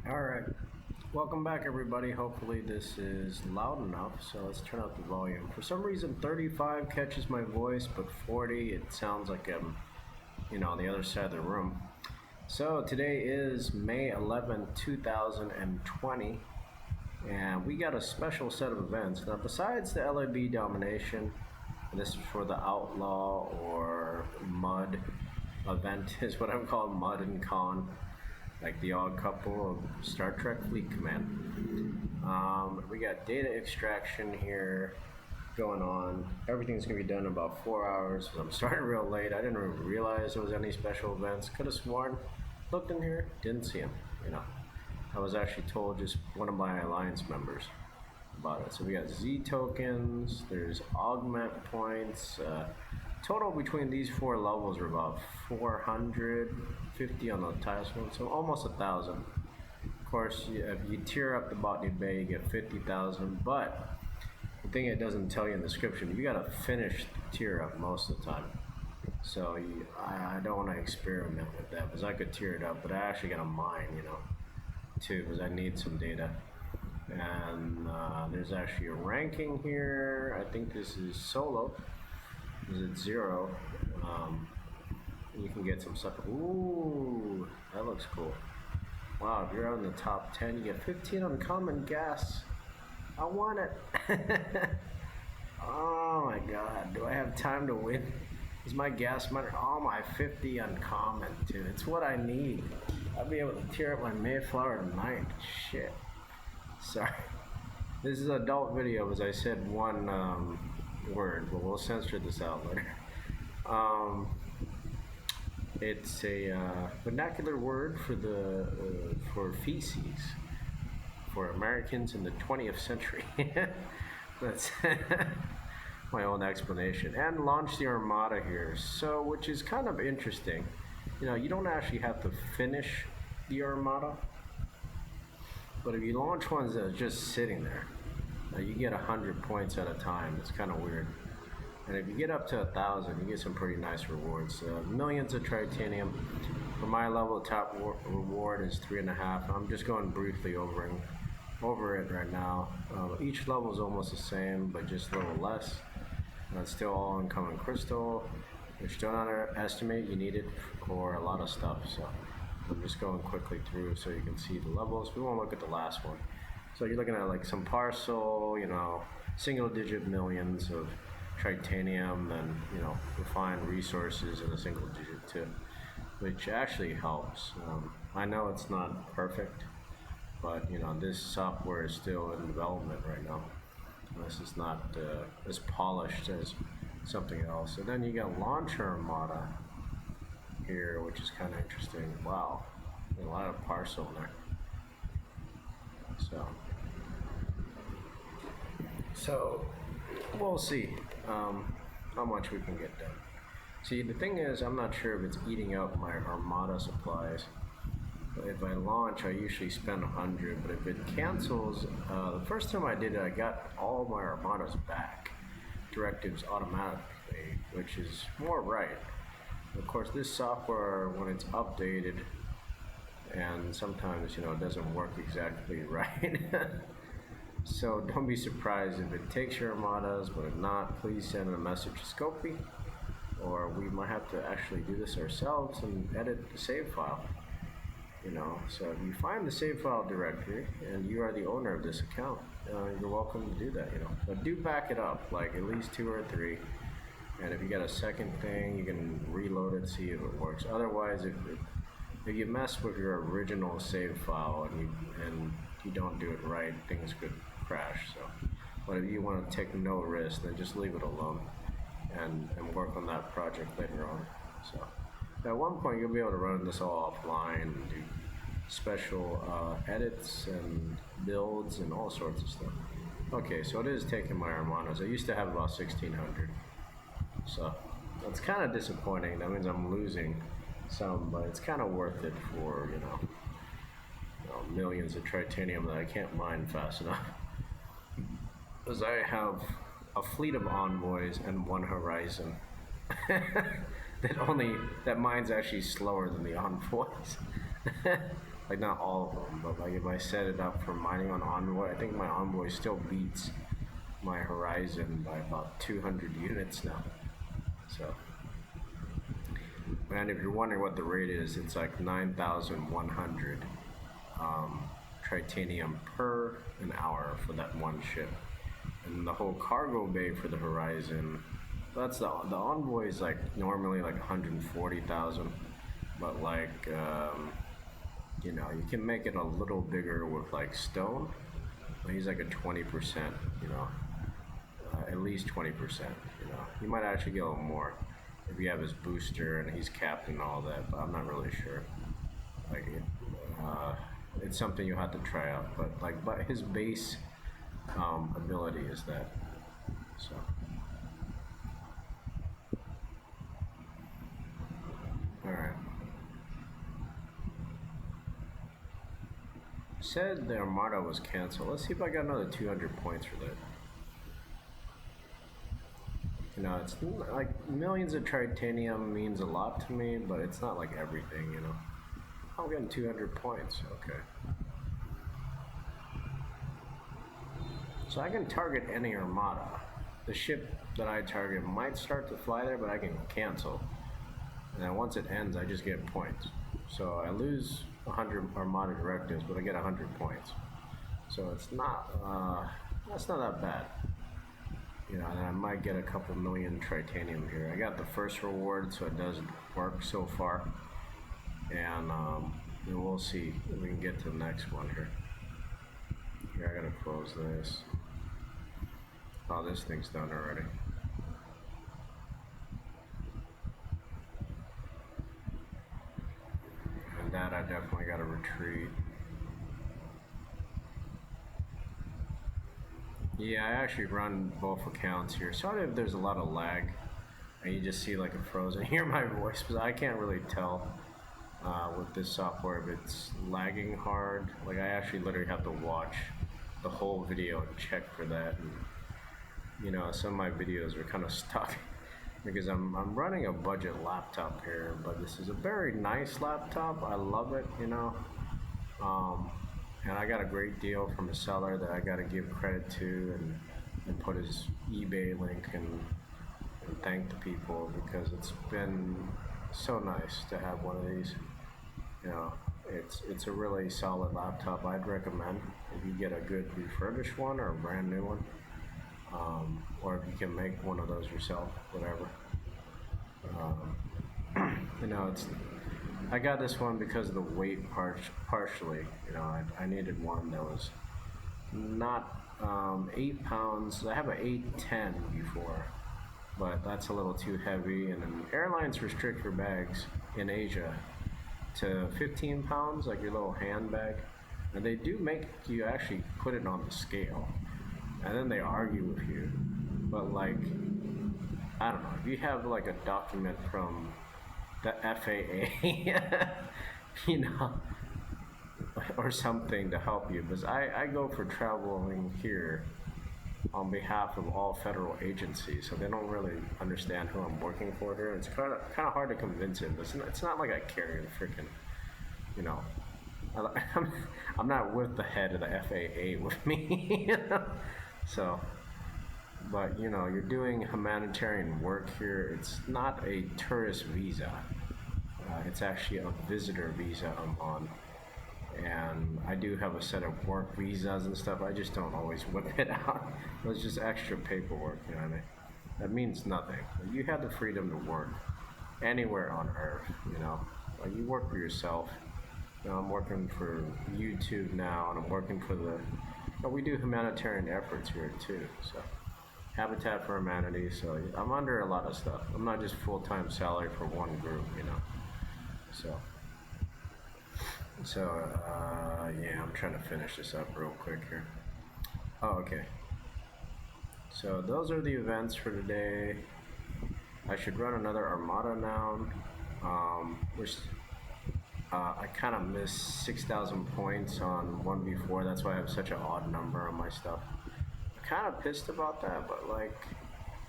Alright, welcome back everybody. Hopefully this is loud enough, so let's turn up the volume. For some reason 35 catches my voice, but 40 it sounds like I'm, on the other side of the room. So today is May 11, 2020, and we got a special set of events. Now besides the LAB domination, and this is for the Outlaw or Mud event is what I'm calling Mud and Con, like the odd couple of Star Trek Fleet Command. We got data extraction here going on. Everything's gonna be done in about 4 hours. I'm starting real late. I didn't even realize there was any special events. Could have sworn, looked in here, didn't see them. I was actually told just one of my alliance members about it. So we got Z tokens, there's augment points. Total between these four levels are about 450 on the highest one, so almost 1,000. Of course, if you tier up the Botany Bay, you get 50,000. But the thing it doesn't tell you in the description, you gotta finish the tier up most of the time. So I don't want to experiment with that because I could tier it up, but I actually got to mine, too, because I need some data. And there's actually a ranking here. I think this is solo. Is it 0? You can get some stuff. Ooh, that looks cool. Wow, if you're on the top 10, you get 15 uncommon gas. I want it. Oh my god, do I have time to win? Is my gas miner? Oh, my 50 uncommon, too. It's what I need. I'll be able to tear up my Mayflower tonight. Shit. Sorry. This is an adult video, as I said one word, but we'll censor this out later. It's a vernacular word for feces for Americans in the 20th century. That's my own explanation. And launch the Armada here, so which is kind of interesting. You don't actually have to finish the Armada, but if you launch ones that are just sitting there, you get 100 points at a time. It's kind of weird. And if you get up to 1,000, you get some pretty nice rewards. Millions of titanium. For my level, the top reward is 3.5. I'm just going briefly over it right now. Each level is almost the same, but just a little less. It's still all uncommon crystal, which don't underestimate. You need it for a lot of stuff. So I'm just going quickly through so you can see the levels. We won't look at the last one. So you're looking at like some parcel, single digit millions of titanium, and refined resources in a single digit too, which actually helps. I know it's not perfect, but this software is still in development right now. This is not as polished as something else. And then you got Launcher Armada here, which is kind of interesting. Wow, a lot of parcel in there. So we'll see how much we can get done. See, the thing is, I'm not sure if it's eating up my Armada supplies. If I launch, I usually spend 100, but if it cancels, the first time I did it, I got all my Armadas back. Directives automatically, which is more right. Of course, this software, when it's updated, and sometimes, it doesn't work exactly right. So don't be surprised if it takes your Armadas, but if not, please send a message to Scopy, or we might have to actually do this ourselves and edit the save file. So if you find the save file directory and you are the owner of this account, you're welcome to do that, But do back it up, like at least 2 or 3. And if you got a second thing, you can reload it, see if it works. Otherwise, if you mess with your original save file and you don't do it right, things could crash. So, but if you want to take no risk, then just leave it alone and work on that project later on. So at one point, you'll be able to run this all offline and do special edits and builds and all sorts of stuff. Okay, so it is taking my Armadas. I used to have about 1,600. So that's kind of disappointing. That means I'm losing some, but it's kind of worth it for millions of titanium that I can't mine fast enough. Because I have a fleet of envoys and one horizon that mines actually slower than the envoys. Like not all of them, but like if I set it up for mining on Envoy, I think my Envoy still beats my Horizon by about 200 units now. So, and if you're wondering what the rate is, it's like 9,100 tritanium per an hour for that one ship. And the whole cargo bay for the Horizon, that's the Envoy is like normally like 140,000, but like you know, you can make it a little bigger with like stone. He's like a 20%, you know, at least 20%. You know, you might actually get a little more if you have his booster and he's capped and all that, but I'm not really sure. Like, it's something you have to try out. But his base ability is that. So. All right. Said the Armada was canceled. Let's see if I got another 200 points for that. You know, it's like millions of tritanium means a lot to me, but it's not like everything, you know. I'm getting 200 points, okay. So I can target any Armada. The ship that I target might start to fly there, but I can cancel. And then once it ends, I just get points. So I lose 100 Armada directives, but I get 100 points. So it's not, that's not that bad. You know, and I might get a couple million tritanium here. I got the first reward, so it does work so far. And we'll see if we can get to the next one here. Here, I gotta close this. Oh, this thing's done already. And that I definitely gotta retreat. Yeah, I actually run both accounts here. Sorry if there's a lot of lag and you just see like a frozen. Hear my voice, but I can't really tell with this software if it's lagging hard. Like I actually literally have to watch the whole video and check for that. And, you know, some of my videos are kind of stuck because I'm running a budget laptop here, but this is a very nice laptop. I love it, you know. And I got a great deal from a seller that I got to give credit to and put his eBay link and thank the people because it's been so nice to have one of these. You know, it's a really solid laptop. I'd recommend if you get a good refurbished one or a brand new one, or if you can make one of those yourself, whatever. You know, I got this one because of the weight partially. You know, I needed one that was not 8 pounds. I have an 810 before, but that's a little too heavy. And then airlines restrict your bags in Asia to 15 pounds, like your little handbag. And they do make you actually put it on the scale. And then they argue with you. But like, I don't know, if you have like a document from the FAA, you know, or something to help you, because I go for traveling here on behalf of all federal agencies, so they don't really understand who I'm working for here. It's kind of hard to convince them. It's not like I carry the freaking, you know, I'm not with the head of the FAA with me, you know? So. But you know, you're doing humanitarian work here. It's not a tourist visa. It's actually a visitor visa I'm on. And I do have a set of work visas and stuff. I just don't always whip it out. It's just extra paperwork, you know what I mean? That means nothing. You have the freedom to work anywhere on earth, you know? Like you work for yourself. You know, I'm working for YouTube now, and I'm working for the, you know, we do humanitarian efforts here too, so. Habitat for Humanity, so I'm under a lot of stuff. I'm not just full-time salary for one group, you know. So yeah, I'm trying to finish this up real quick here. Oh, okay. So those are the events for today. I should run another Armada now. I kind of missed 6,000 points on one before. That's why I have such an odd number on my stuff. Kind of pissed about that, but like,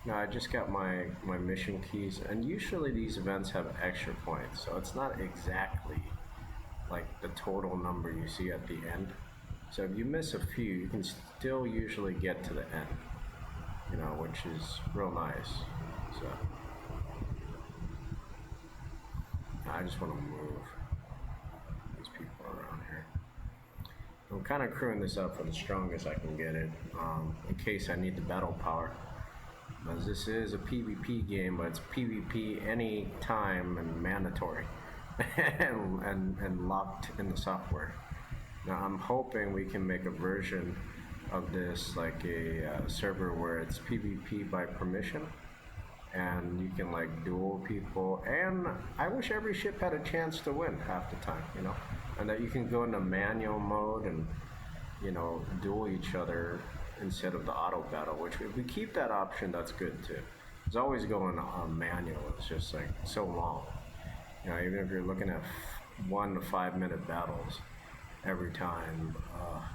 you know, I just got my mission keys, and usually these events have extra points, so it's not exactly like the total number you see at the end. So if you miss a few, you can still usually get to the end, which is real nice. So I just want to move these people around here. I'm kind of crewing this up for the strongest I can get it, in case I need the battle power. Because this is a PvP game, but it's PvP any time and mandatory, and locked in the software. Now I'm hoping we can make a version of this like a server where it's PvP by permission, and you can like duel people. And I wish every ship had a chance to win half the time, and that you can go into manual mode and duel each other instead of the auto battle. Which if we keep that option, that's good too. It's always going on manual. It's just like so long. Even if you're looking at 1 to 5 minute battles every time,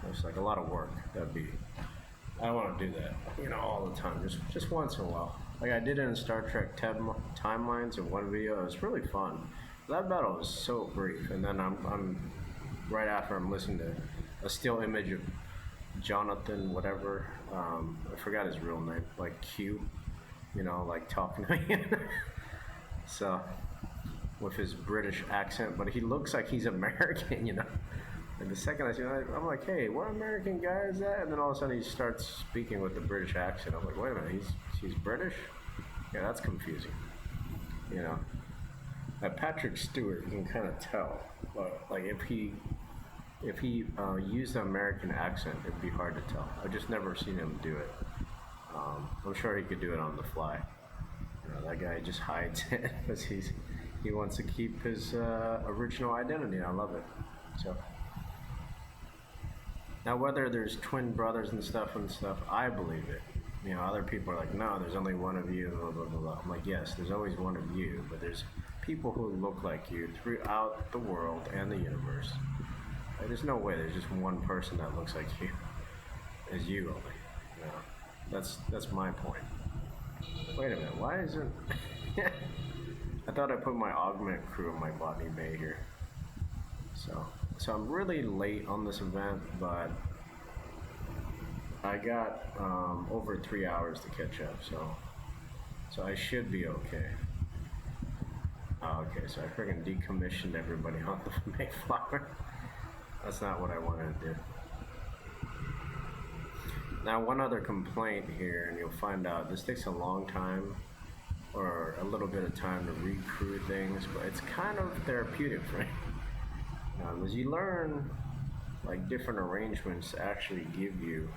it's like a lot of work. I don't want to do that, all the time. Just once in a while. Like I did it in Star Trek Timelines in one video. It was really fun. That battle was so brief, and then I'm right after I'm listening to a still image of Jonathan, whatever. I forgot his real name, like Q, like talking to me. So, with his British accent, but he looks like he's American, And the second I see it, I'm like, hey, what American guy is that? And then all of a sudden he starts speaking with the British accent. I'm like, wait a minute, he's British? Yeah, that's confusing. Patrick Stewart, you can kind of tell, but like if he used the American accent, it'd be hard to tell. I've just never seen him do it. I'm sure he could do it on the fly. That guy just hides it because he wants to keep his original identity. I love it. So now whether there's twin brothers and stuff, I believe it. Other people are like, no, there's only one of you, blah, blah, blah, blah. I'm like, yes, there's always one of you, but there's people who look like you throughout the world and the universe. There's no way there's just one person that looks like you, as you only. That's my point. Wait a minute, why isn't... I thought I put my augment crew in my botany bay here. So I'm really late on this event, but I got over 3 hours to catch up, so I should be okay. Oh, okay, so I freaking decommissioned everybody on the Mayflower. That's not what I wanted to do. Now, one other complaint here, and you'll find out this takes a long time, or a little bit of time to recruit things, but it's kind of therapeutic for me. As you learn like different arrangements to actually give you,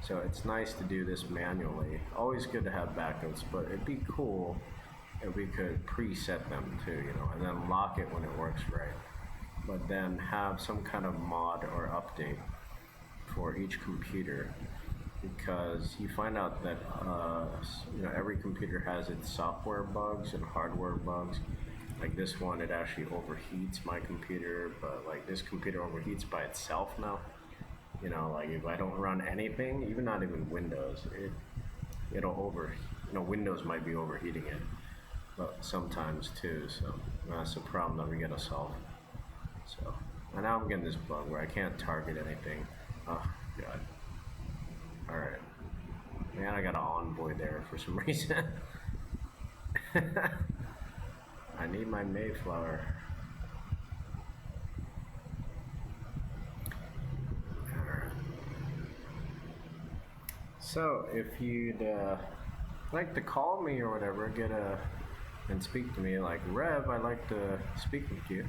so it's nice to do this manually. Always good to have backups, but it'd be cool if we could preset them too, and then lock it when it works right. But then have some kind of mod or update for each computer, because you find out that every computer has its software bugs and hardware bugs. Like this one, it actually overheats my computer, but like this computer overheats by itself now. Like if I don't run anything, even not even Windows, it'll Windows might be overheating it, but sometimes too. So that's a problem that we gotta solve. So, and now I'm getting this bug where I can't target anything. Oh god. All right. Man, I got an envoy there for some reason. I need my Mayflower. Alright. So, if you'd like to call me or whatever, and speak to me, like, Rev, I'd like to speak with you.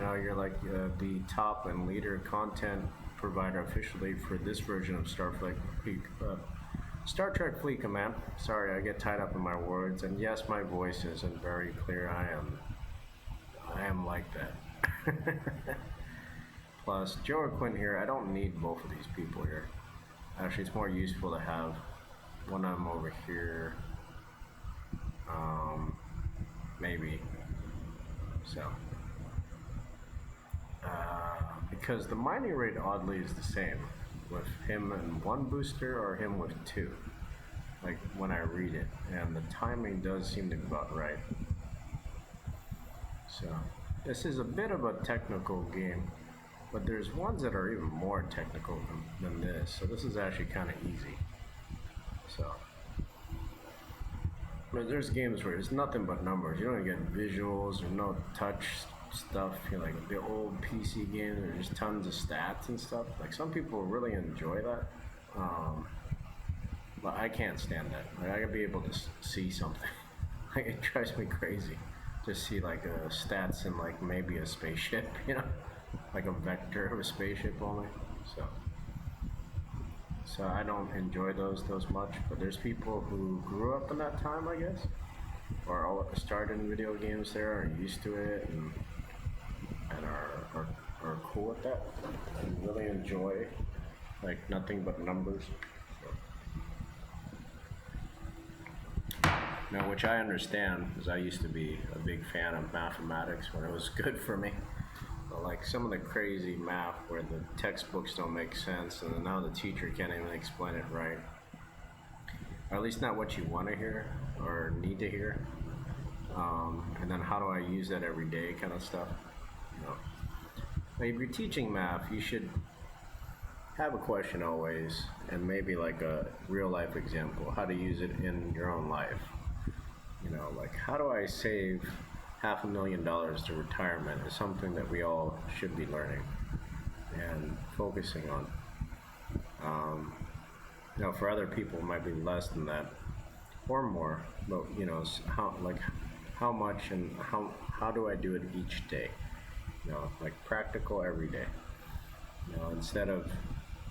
You're like the top and leader content provider officially for this version of Star Trek Fleet Command. Sorry, I get tied up in my words, and yes, my voice isn't very clear. I am like that. Plus, Joe or Quinn here, I don't need both of these people here. Actually, it's more useful to have one of them over here. Maybe. So. Because the mining rate oddly is the same with him and one booster or him with two, like when I read it, and the timing does seem to be about right. So this is a bit of a technical game, but there's ones that are even more technical than this. So this is actually kind of easy. So but there's games where it's nothing but numbers. You don't get visuals or no touch stuff. You know, like the old PC games, there's just tons of stats and stuff. Like some people really enjoy that, but I can't stand that. Like I gotta be able to see something. Like it drives me crazy. Just see like stats in like maybe a spaceship, you know, like a vector of a spaceship only. So. So I don't enjoy those much, but there's people who grew up in that time, I guess, or all started in video games there, are used to it, and are cool with that, and really enjoy like nothing but numbers. So. Now, which I understand, because I used to be a big fan of mathematics when it was good for me. Like some of the crazy math where the textbooks don't make sense and now the teacher can't even explain it right, or at least not what you want to hear or need to hear, and then how do I use that every day kind of stuff, you know. Like if you're teaching math, you should have a question always, and maybe like a real life example, how to use it in your own life, you know, like how do I save $500,000 to retirement is something that we all should be learning and focusing on. You know, for other people it might be less than that or more, but you know, how much and how do I do it each day? You know, like practical every day. You know, instead of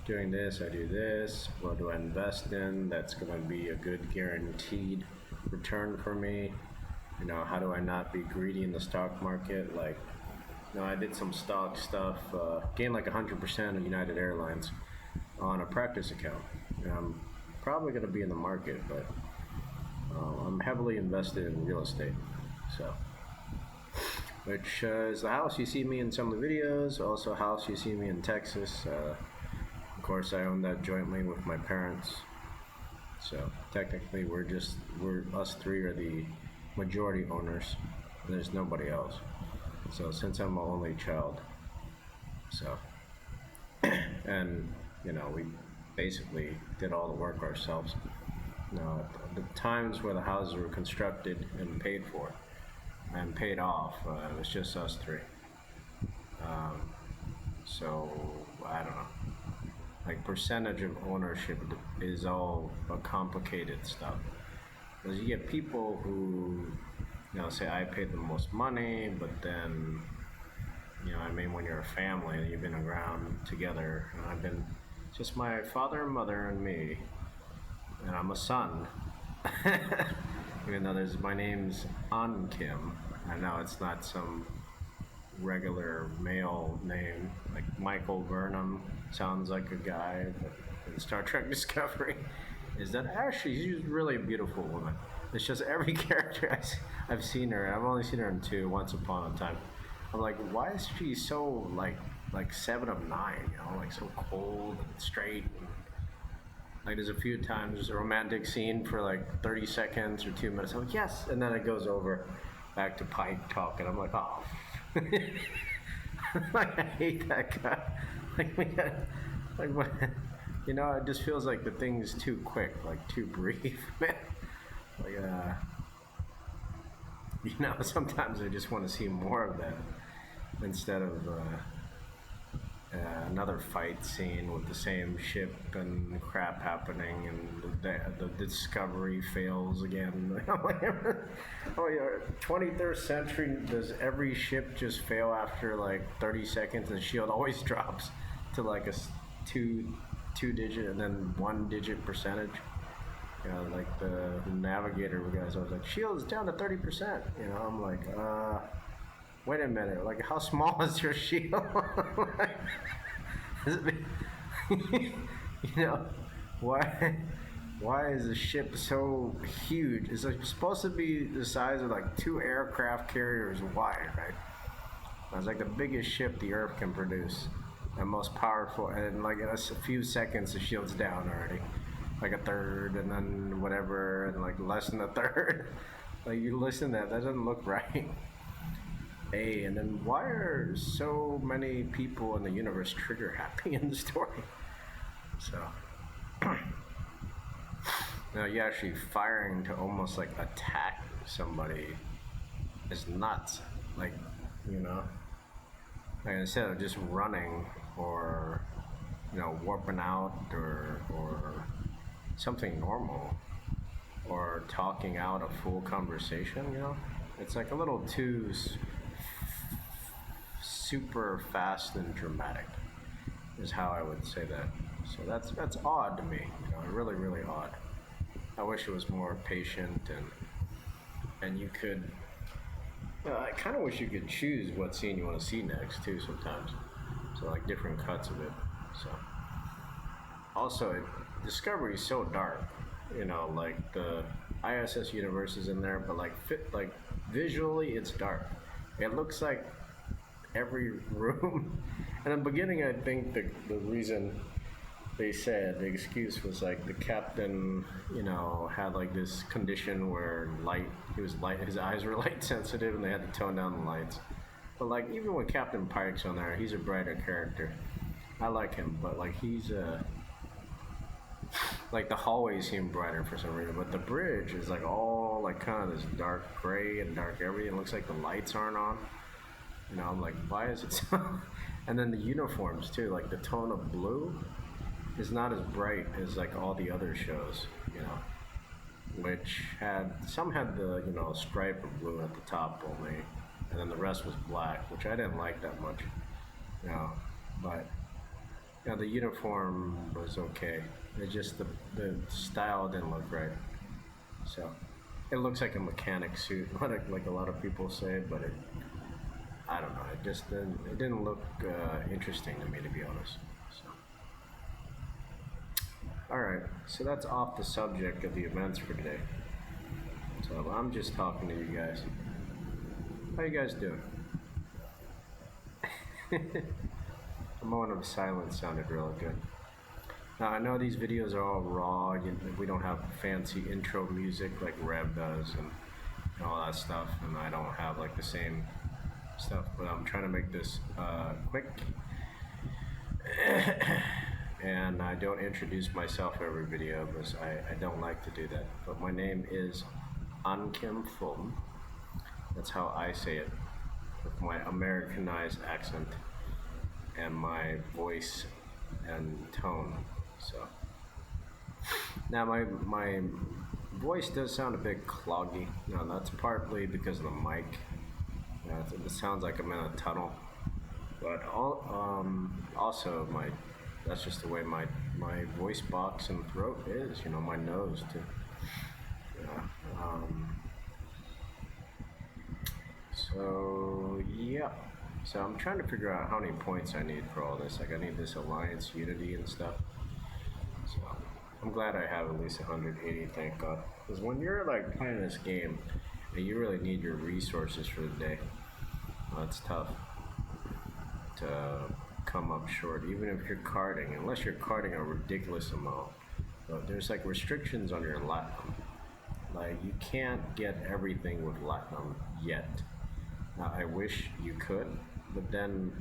doing this, I do this. What do I invest in that's going to be a good guaranteed return for me? You know, how do I not be greedy in the stock market? Like, you know, I did some stock stuff, gained like 100% of United Airlines on a practice account. And I'm probably going to be in the market, but I'm heavily invested in real estate. So, which is the house you see me in some of the videos, also a house you see me in Texas. Of course, I own that jointly with my parents. So technically, we're us three are the majority owners. There's nobody else. So since I'm my only child, so and you know, we basically did all the work ourselves. You know, the times where the houses were constructed and paid for and paid off, it was just us three. So I don't know. Like percentage of ownership is all a complicated stuff. Because you get people who, you know, say I paid the most money, but then, you know, I mean, when you're a family and you've been around together, and I've been just my father and mother and me, and I'm a son. Even though my name's An Kim, I know it's not some regular male name, like Michael Burnham sounds like a guy, but in Star Trek Discovery. Is that actually she's really a beautiful woman. It's just every character I've seen her, I've only seen her in two, Once Upon a Time. I'm like, why is she so like 7 of 9, you know, like so cold and straight? And, like there's a few times there's a romantic scene for like 30 seconds or 2 minutes. I'm like, yes, and then it goes over back to Pike talk, and I'm like, oh. Like I hate that guy. Like what? You know, it just feels like the thing's too quick, like too brief, man. Like, you know, sometimes I just want to see more of that instead of another fight scene with the same ship and crap happening, and the Discovery fails again. Oh yeah, 23rd century, does every ship just fail after like 30 seconds, and the shield always drops to like a two-digit and then 1-digit percentage. You know, like the navigator guys, I was like, shield's down to 30%. You know, I'm like, wait a minute, like how small is your shield? You know, why is the ship so huge? It's like supposed to be the size of like 2 aircraft carriers wide, right? It's like the biggest ship the Earth can produce, and most powerful, and like in a few seconds the shield's down already. Like a third, and then whatever, and like less than a third. Like you listen to that doesn't look right. A, and then why are so many people in the universe trigger happy in the story? So now you actually firing to almost like attack somebody is nuts. Like, you know, like instead of just running or warping out or something normal or talking out a full conversation, it's like a little too super fast and dramatic is how I would say that. So that's odd to me, really really odd. I wish it was more patient and you could. I kind of wish you could choose what scene you want to see next too sometimes. So like different cuts of it. So also, Discovery is so dark. Like the ISS universe is in there, but like visually, it's dark. It looks like every room. And in the beginning, I think the reason they said the excuse was like the captain, had like this condition where his eyes were light sensitive, and they had to tone down the lights. But like even when Captain Pike's on there, he's a brighter character. I like him, but like he's like the hallways seem brighter for some reason, but the bridge is like all like kind of this dark gray and dark everything. It looks like the lights aren't on. I'm like, why is it so? And then the uniforms too, like the tone of blue is not as bright as like all the other shows, which had the stripe of blue at the top only, and then the rest was black, which I didn't like that much, but the uniform was okay. It's just the style didn't look right. So it looks like a mechanic suit, like a lot of people say, but I don't know. It didn't look interesting to me, to be honest. So, all right. So that's off the subject of the events for today. So I'm just talking to you guys. How you guys doing? A moment of silence sounded really good. Now I know these videos are all raw. We don't have fancy intro music like Rev does and all that stuff, and I don't have like the same stuff. But I'm trying to make this quick, and I don't introduce myself every video because I don't like to do that. But my name is An Kim Fulton. That's how I say it with my Americanized accent and my voice and tone. So now my voice does sound a bit cloggy. That's partly because of the mic. It sounds like I'm in a tunnel. But also that's just the way my voice box and throat is. My nose too. So yeah. So I'm trying to figure out how many points I need for all this. Like I need this alliance unity and stuff. So I'm glad I have at least 180, thank God. Because when you're like playing this game and you really need your resources for the day, it's tough to come up short, even if you're carding, unless you're carding a ridiculous amount. But there's like restrictions on your Latinum. Like you can't get everything with Latinum yet. Now I wish you could, but then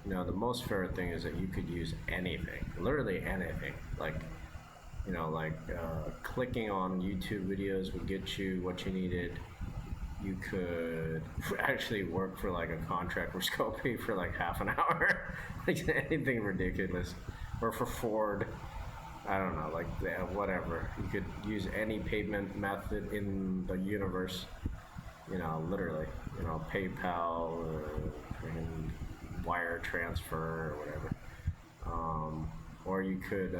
the most fair thing is that you could use anything, literally anything. Like clicking on YouTube videos would get you what you needed. You could actually work for like a contract for Scopy for like half an hour, like anything ridiculous, or for Ford. I don't know, like whatever. You could use any payment method in the universe. Literally, PayPal or wire transfer or whatever. Or you could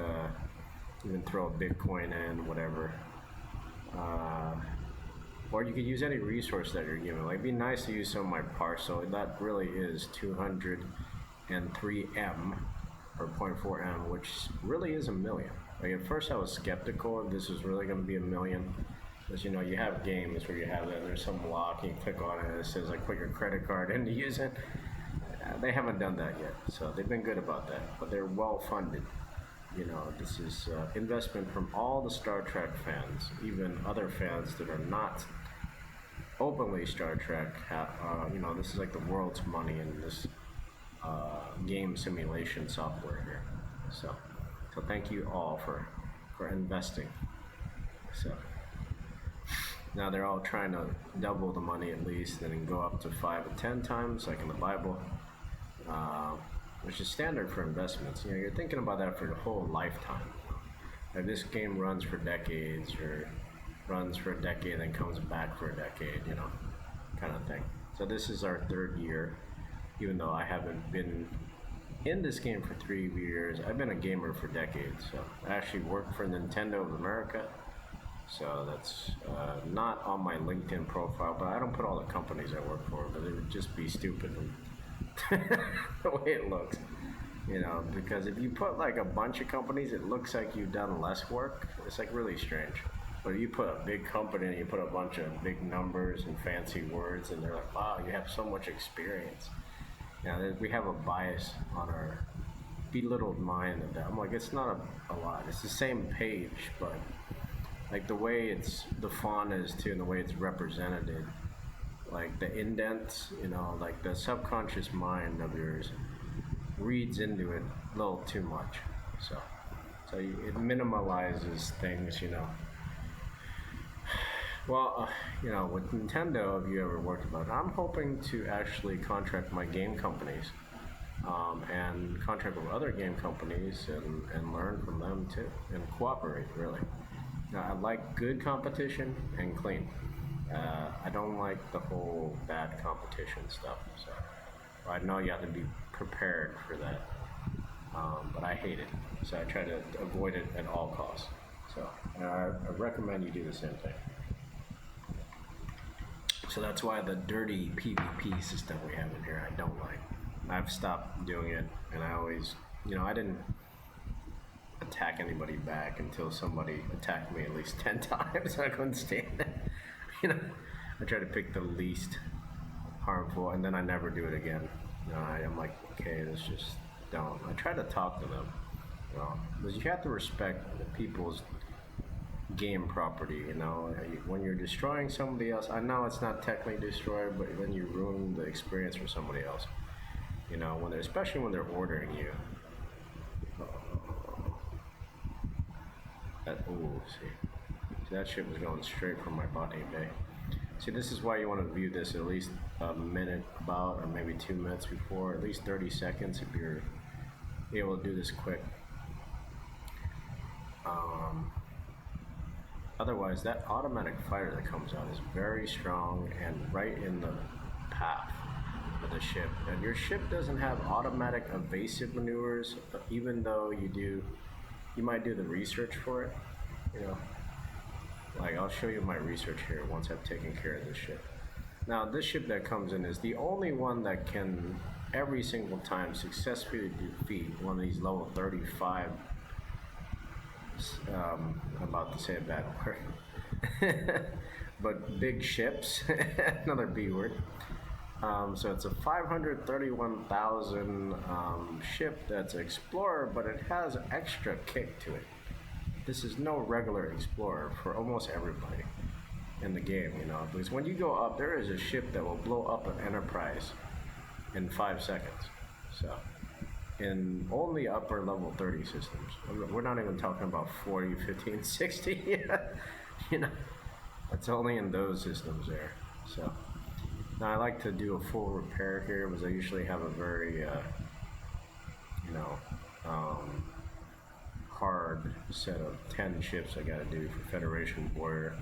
even throw a Bitcoin in, whatever. Or you could use any resource that you're given. Like, it'd be nice to use some of my parcel. That really is 203M or 0.4M, which really is a million. Like, at first I was skeptical if this was really going to be a million. Because, you have games where you have that, and there's some lock, and you click on it, and it says, like, put your credit card in to use it. They haven't done that yet, so they've been good about that. But they're well-funded. This is investment from all the Star Trek fans, even other fans that are not openly Star Trek. This is like the world's money in this game simulation software here. So thank you all for investing. So now they're all trying to double the money at least, and then go up to 5 or 10 times, like in the Bible, which is standard for investments. You're thinking about that for the whole lifetime. If this game runs for decades, or runs for a decade, then comes back for a decade, kind of thing. So this is our third year, even though I haven't been in this game for 3 years. I've been a gamer for decades. So I actually worked for Nintendo of America. So that's not on my LinkedIn profile, but I don't put all the companies I work for, but it would just be stupid the way it looks. Because if you put like a bunch of companies, it looks like you've done less work. It's like really strange. But if you put a big company and you put a bunch of big numbers and fancy words, and they're like, wow, you have so much experience. We have a bias on our belittled mind of that. I'm like, it's not a lot. It's the same page, but like the way the font is too, and the way it's represented, like the indents, like the subconscious mind of yours reads into it a little too much. So it minimalizes things, Well, with Nintendo, if you ever worked about it, I'm hoping to actually contract my game companies, and contract with other game companies and learn from them too, and cooperate, really. Now, I like good competition and clean. I don't like the whole bad competition stuff. So I know you have to be prepared for that, but I hate it. So I try to avoid it at all costs. So I recommend you do the same thing. So that's why the dirty PvP system we have in here I don't like. I've stopped doing it, and I always, I didn't attack anybody back until somebody attacked me at least 10 times. I couldn't stand it. I try to pick the least harmful, and then I never do it again. I'm like, okay, let's just don't. I try to talk to them, because you have to respect people's game property. When you're destroying somebody else, I know it's not technically destroyed, but then you ruin the experience for somebody else. Especially when they're ordering you. See, that shit was going straight from my body, okay? See, this is why you want to view this at least a minute or maybe 2 minutes before, at least 30 seconds if you're able to do this quick. Otherwise, that automatic fire that comes out is very strong and right in the path of the ship. And your ship doesn't have automatic evasive maneuvers, even though you might do the research for it. Like, I'll show you my research here once I've taken care of this ship. Now, this ship that comes in is the only one that can every single time successfully defeat one of these level 35. I'm about to say a bad word. But big ships, another B word. So it's a 531,000 ship that's an Explorer, but it has an extra kick to it. This is no regular Explorer for almost everybody in the game, because when you go up, there is a ship that will blow up an Enterprise in 5 seconds. So in only upper level 30 systems. We're not even talking about 40, 15, 60 yet. It's only in those systems there. So now I like to do a full repair here, because I usually have a very hard set of 10 ships I gotta do for Federation Warrior.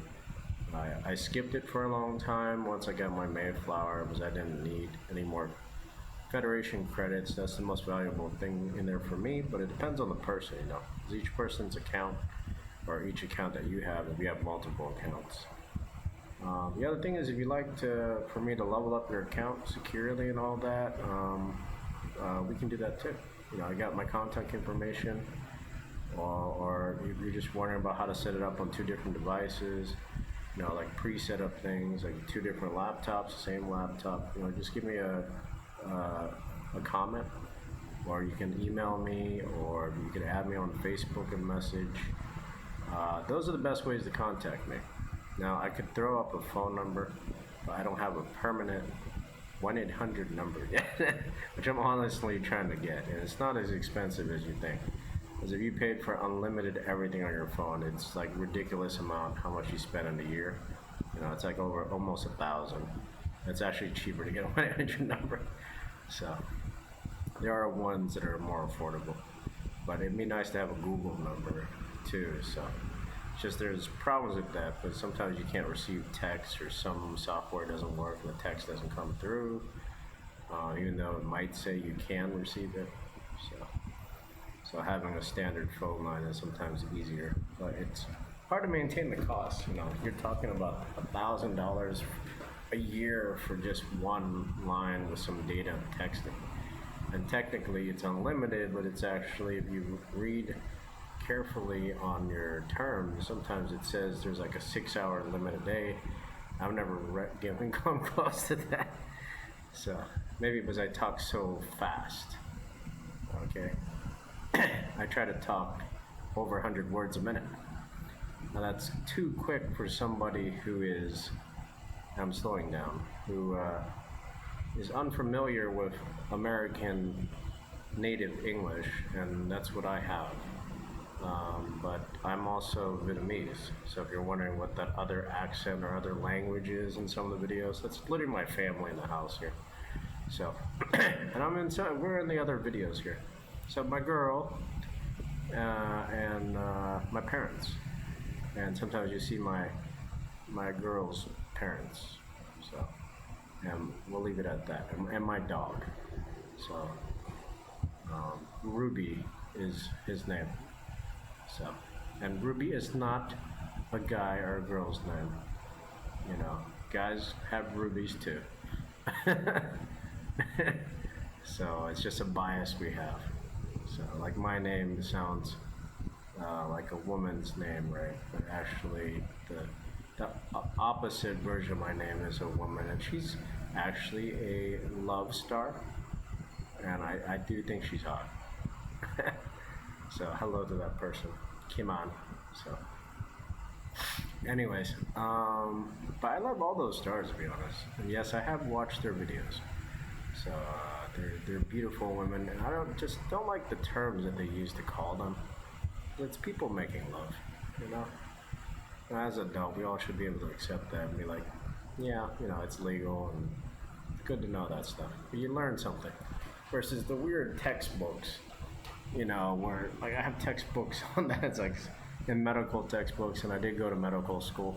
I skipped it for a long time once I got my Mayflower, because I didn't need any more Federation credits. That's the most valuable thing in there for me, but it depends on the person, because each person's account, or each account that you have, if you have multiple accounts. The other thing is, if you like for me to level up your account securely and all that, we can do that too. I got my contact information, or if you're just wondering about how to set it up on 2 different devices, like pre-set up things, like 2 different laptops, same laptop, just give me a comment, or you can email me, or you can add me on Facebook and message. Those are the best ways to contact me. Now, I could throw up a phone number but I don't have a permanent 1-800 number yet, which I'm honestly trying to get, and it's not as expensive as you think. Because if you paid for unlimited everything on your phone, it's like ridiculous amount how much you spend in a year. You know, it's like over almost 1,000. It's actually cheaper to get a 1-800 number. So there are ones that are more affordable, but it'd be nice to have a Google number too. So it's just there's problems with that, but sometimes you can't receive text, or some software doesn't work and the text doesn't come through, even though it might say you can receive it. So having a standard phone line is sometimes easier, but it's hard to maintain the cost. You know, you're talking about $1,000 a year for just one line with some data and texting. And technically it's unlimited, but it's actually, if you read carefully on your terms, sometimes it says there's like a 6-hour limit a day. I've never come close to that. So maybe because I talk so fast. Okay. I try to talk over 100 words a minute. Now that's too quick for somebody who is, I'm slowing down, who is unfamiliar with American native English, and that's what I have. But I'm also Vietnamese, so if you're wondering what that other accent or other language is in some of the videos, that's literally my family in the house here. So, and we're in the other videos here. So my girl and my parents, and sometimes you see my girl's parents. So, and we'll leave it at that. And my dog. So, Ruby is his name. So, and Ruby is not a guy or a girl's name. You know, guys have rubies too. So it's just a bias we have. So, like my name sounds like a woman's name, right? But actually, the opposite version of my name is a woman, and she's actually a love star, and I do think she's hot. So, hello to that person, Kim An. So, anyways, but I love all those stars, to be honest. And yes, I have watched their videos. So they're beautiful women, and I don't like the terms that they use to call them. It's people making love, you know. And as an adult, we all should be able to accept that and be like, yeah, you know, it's legal and it's good to know that stuff. But you learn something. Versus the weird textbooks, you know, where like I have textbooks on that. It's like in medical textbooks, and I did go to medical school.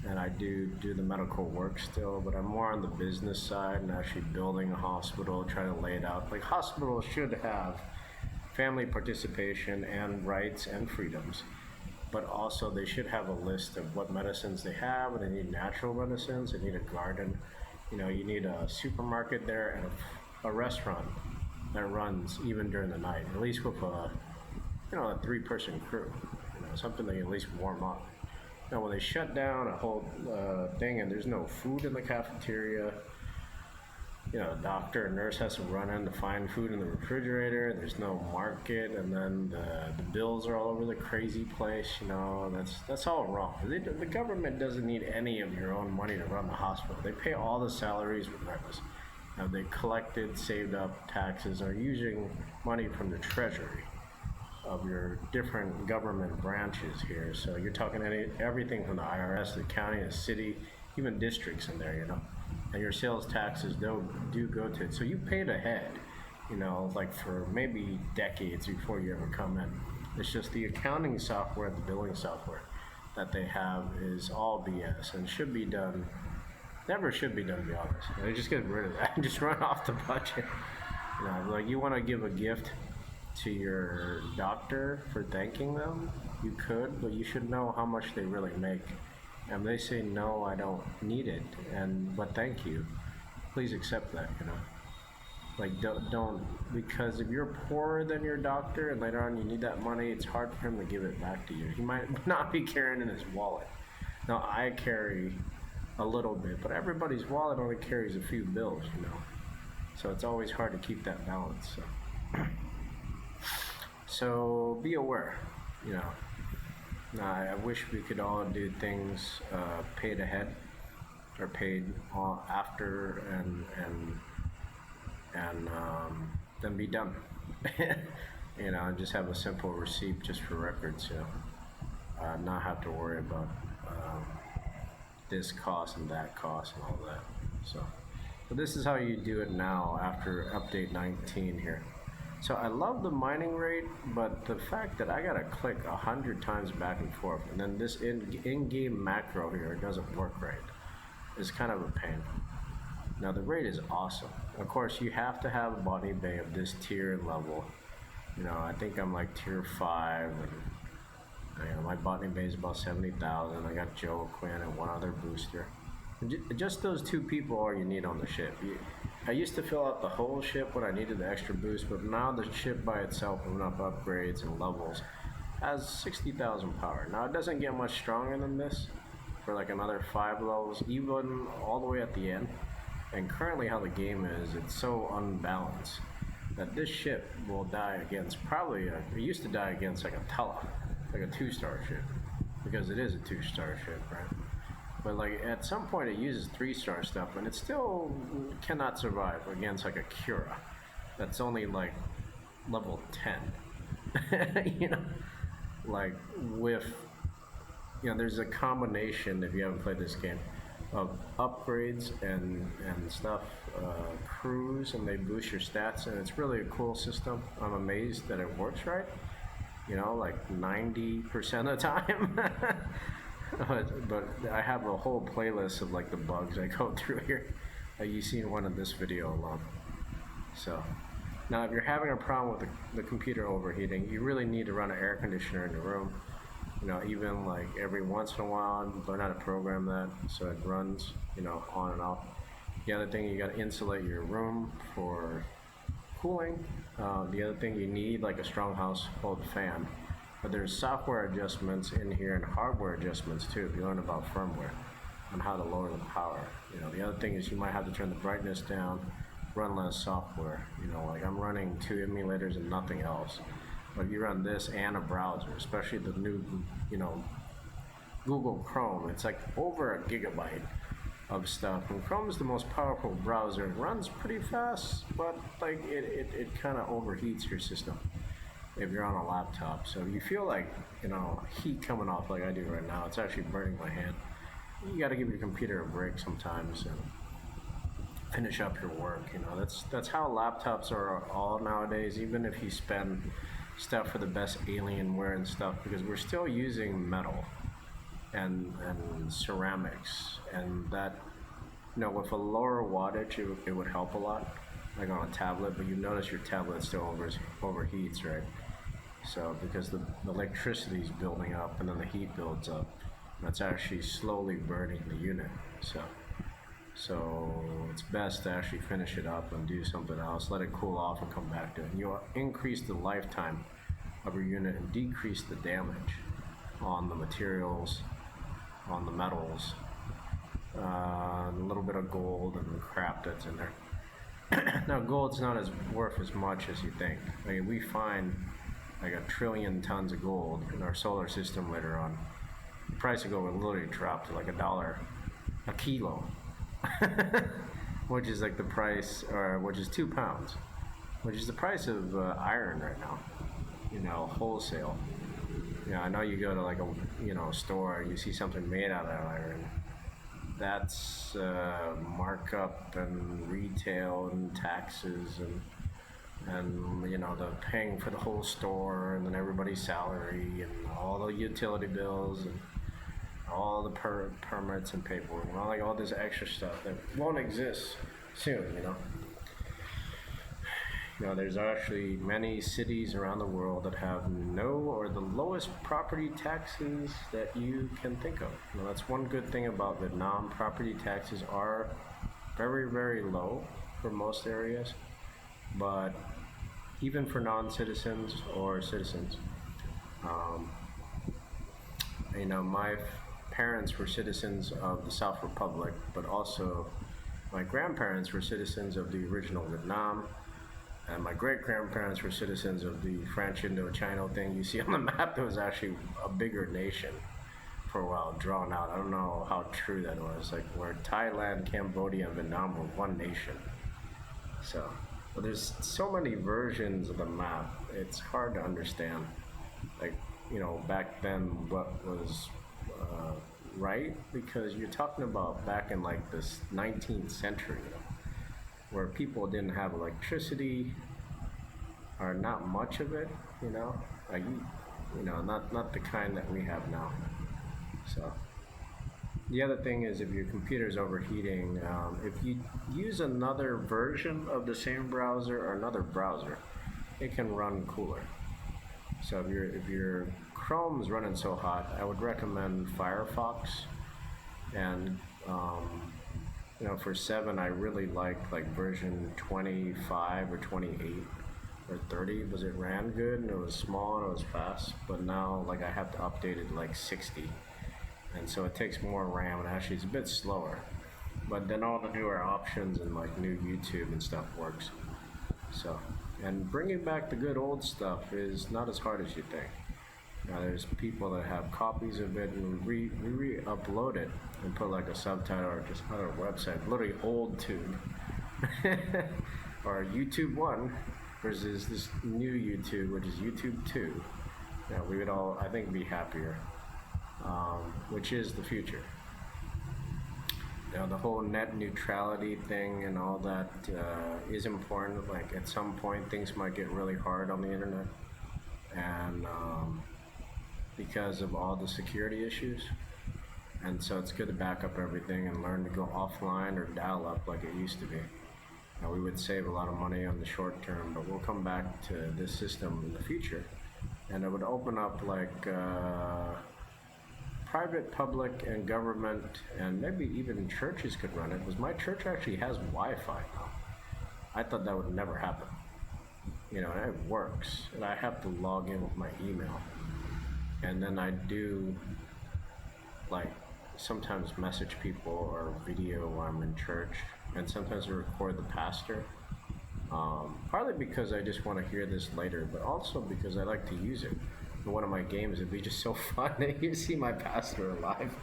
And I do the medical work still, but I'm more on the business side and actually building a hospital, trying to lay it out. Like hospitals should have family participation and rights and freedoms, but also they should have a list of what medicines they have, and they need natural medicines, they need a garden, you know, you need a supermarket there and a restaurant that runs even during the night, at least with a 3-person crew, you know, something they can at least warm up. Now, when they shut down a whole thing and there's no food in the cafeteria, you know, a doctor or nurse has to run in to find food in the refrigerator, there's no market, and then the bills are all over the crazy place, you know, that's all wrong. The government doesn't need any of your own money to run the hospital. They pay all the salaries regardless. Now, they collected, saved up taxes, are using money from the treasury of your different government branches here. So you're talking everything from the IRS, the county, the city, even districts in there, you know. And your sales taxes do go to it. So you paid ahead, you know, like for maybe decades before you ever come in. It's just the accounting software, the billing software that they have is all BS and should be done, never should be done, to be honest. They just get rid of that and just run off the budget. You know, like you want to give a gift to your doctor for thanking them, you could, but you should know how much they really make. And they say, no, I don't need it, but thank you. Please accept that, you know. Like, don't, because if you're poorer than your doctor and later on you need that money, it's hard for him to give it back to you. He might not be carrying in his wallet. Now, I carry a little bit, but everybody's wallet only carries a few bills, you know. So it's always hard to keep that balance, so. So be aware, you know. I wish we could all do things paid ahead or paid after, and then be done. Just have a simple receipt just for records. Not have to worry about um, this cost and that cost and all that. So, but this is how you do it now after update 19 here. So I love the mining rate, but the fact that I gotta click 100 times back and forth, and then this in-game macro here doesn't work right, is kind of a pain. Now the rate is awesome. Of course, you have to have a body bay of this tier and level. I think I'm like tier 5, and my botany bay is about 70,000. I got Joe Quinn and one other booster. Just those two people are all you need on the ship. I used to fill out the whole ship when I needed the extra boost, but now the ship by itself, with enough upgrades and levels, has 60,000 power. Now it doesn't get much stronger than this for like another 5 levels, even all the way at the end. And currently how the game is, it's so unbalanced that this ship will die against it used to die against like a Tella, like a 2-star ship, because it is a 2-star ship, right? But like at some point it uses 3-star stuff, and it still cannot survive against like a Cura that's only like level 10. Like with there's a combination, if you haven't played this game, of upgrades and stuff, crews, and they boost your stats, and it's really a cool system. I'm amazed that it works right, like 90% of the time. But I have a whole playlist of like the bugs I go through here. You've seen one in this video alone. So now if you're having a problem with the computer overheating, you really need to run an air conditioner in the room. Even like every once in a while, learn how to program that so it runs, on and off. The other thing, you got to insulate your room for cooling. The other thing, you need like a strong household fan. But there's software adjustments in here and hardware adjustments too, if you learn about firmware on how to lower the power. The other thing is you might have to turn the brightness down, run less software. Like I'm running 2 emulators and nothing else. But if you run this and a browser, especially the new, Google Chrome, it's like over a gigabyte of stuff. And Chrome is the most powerful browser. It runs pretty fast, but like it kind of overheats your system if you're on a laptop. So if you feel like, heat coming off like I do right now, it's actually burning my hand. You got to give your computer a break sometimes and finish up your work. That's how laptops are all nowadays, even if you spend stuff for the best Alienware and stuff, because we're still using metal and ceramics, and that, with a lower wattage, it would help a lot, like on a tablet, but you notice your tablet still overheats, right? So because the electricity is building up and then the heat builds up, that's actually slowly burning the unit. So it's best to actually finish it up and do something else, let it cool off and come back to it. And you'll increase the lifetime of your unit and decrease the damage on the materials, on the metals, a little bit of gold and crap that's in there. Now gold's not worth as much as you think. I mean, we find like 1 trillion tons of gold in our solar system later on. The price of gold will literally drop to like $1 a kilo. Which is like the price, or which is 2 pounds, which is the price of iron right now, wholesale. I know you go to like a store, you see something made out of iron, that's markup and retail and taxes and the paying for the whole store, and then everybody's salary and all the utility bills and all the permits and paperwork, and all this extra stuff that won't exist soon. There's actually many cities around the world that have no or the lowest property taxes that you can think of. That's one good thing about Vietnam. Property taxes are very, very low for most areas, but even for non-citizens or citizens. My parents were citizens of the South Republic, but also my grandparents were citizens of the original Vietnam, And my great-grandparents were citizens of the French Indochina thing. You see on the map, it was actually a bigger nation for a while, drawn out. I don't know how true that was. Like where Thailand, Cambodia, and Vietnam were one nation. So, but there's so many versions of the map. It's hard to understand. Like, back then, what was right? Because you're talking about back in like this 19th century, where people didn't have electricity, or not much of it, like not the kind that we have now. So the other thing is, if your computer is overheating, if you use another version of the same browser or another browser, it can run cooler. So if your Chrome is running so hot, I would recommend Firefox. And for 7, I really liked like version 25 or 28 or 30, because it ran good and it was small and it was fast. But now, like, I have to update it to like 60, and so it takes more RAM and actually it's a bit slower. But then all the newer options and like new YouTube and stuff works. So, and bringing back the good old stuff is not as hard as you think. Now, there's people that have copies of it, and we re-upload it and put like a subtitle or just on our website, literally old tube or YouTube 1 versus this new YouTube, which is YouTube 2. We would all, I think, be happier, which is the future. The whole net neutrality thing and all that is important. Like, at some point, things might get really hard on the internet, and because of all the security issues. And so it's good to back up everything and learn to go offline or dial up like it used to be. Now, we would save a lot of money on the short term, but we'll come back to this system in the future. And it would open up like private, public, and government, and maybe even churches could run it, because my church actually has Wi-Fi now. I thought that would never happen. And it works. And I have to log in with my email. And then I do, like, sometimes message people or video while I'm in church, and sometimes I record the pastor. Partly because I just want to hear this later, but also because I like to use it. In one of my games, it'd be just so fun that you see my pastor alive,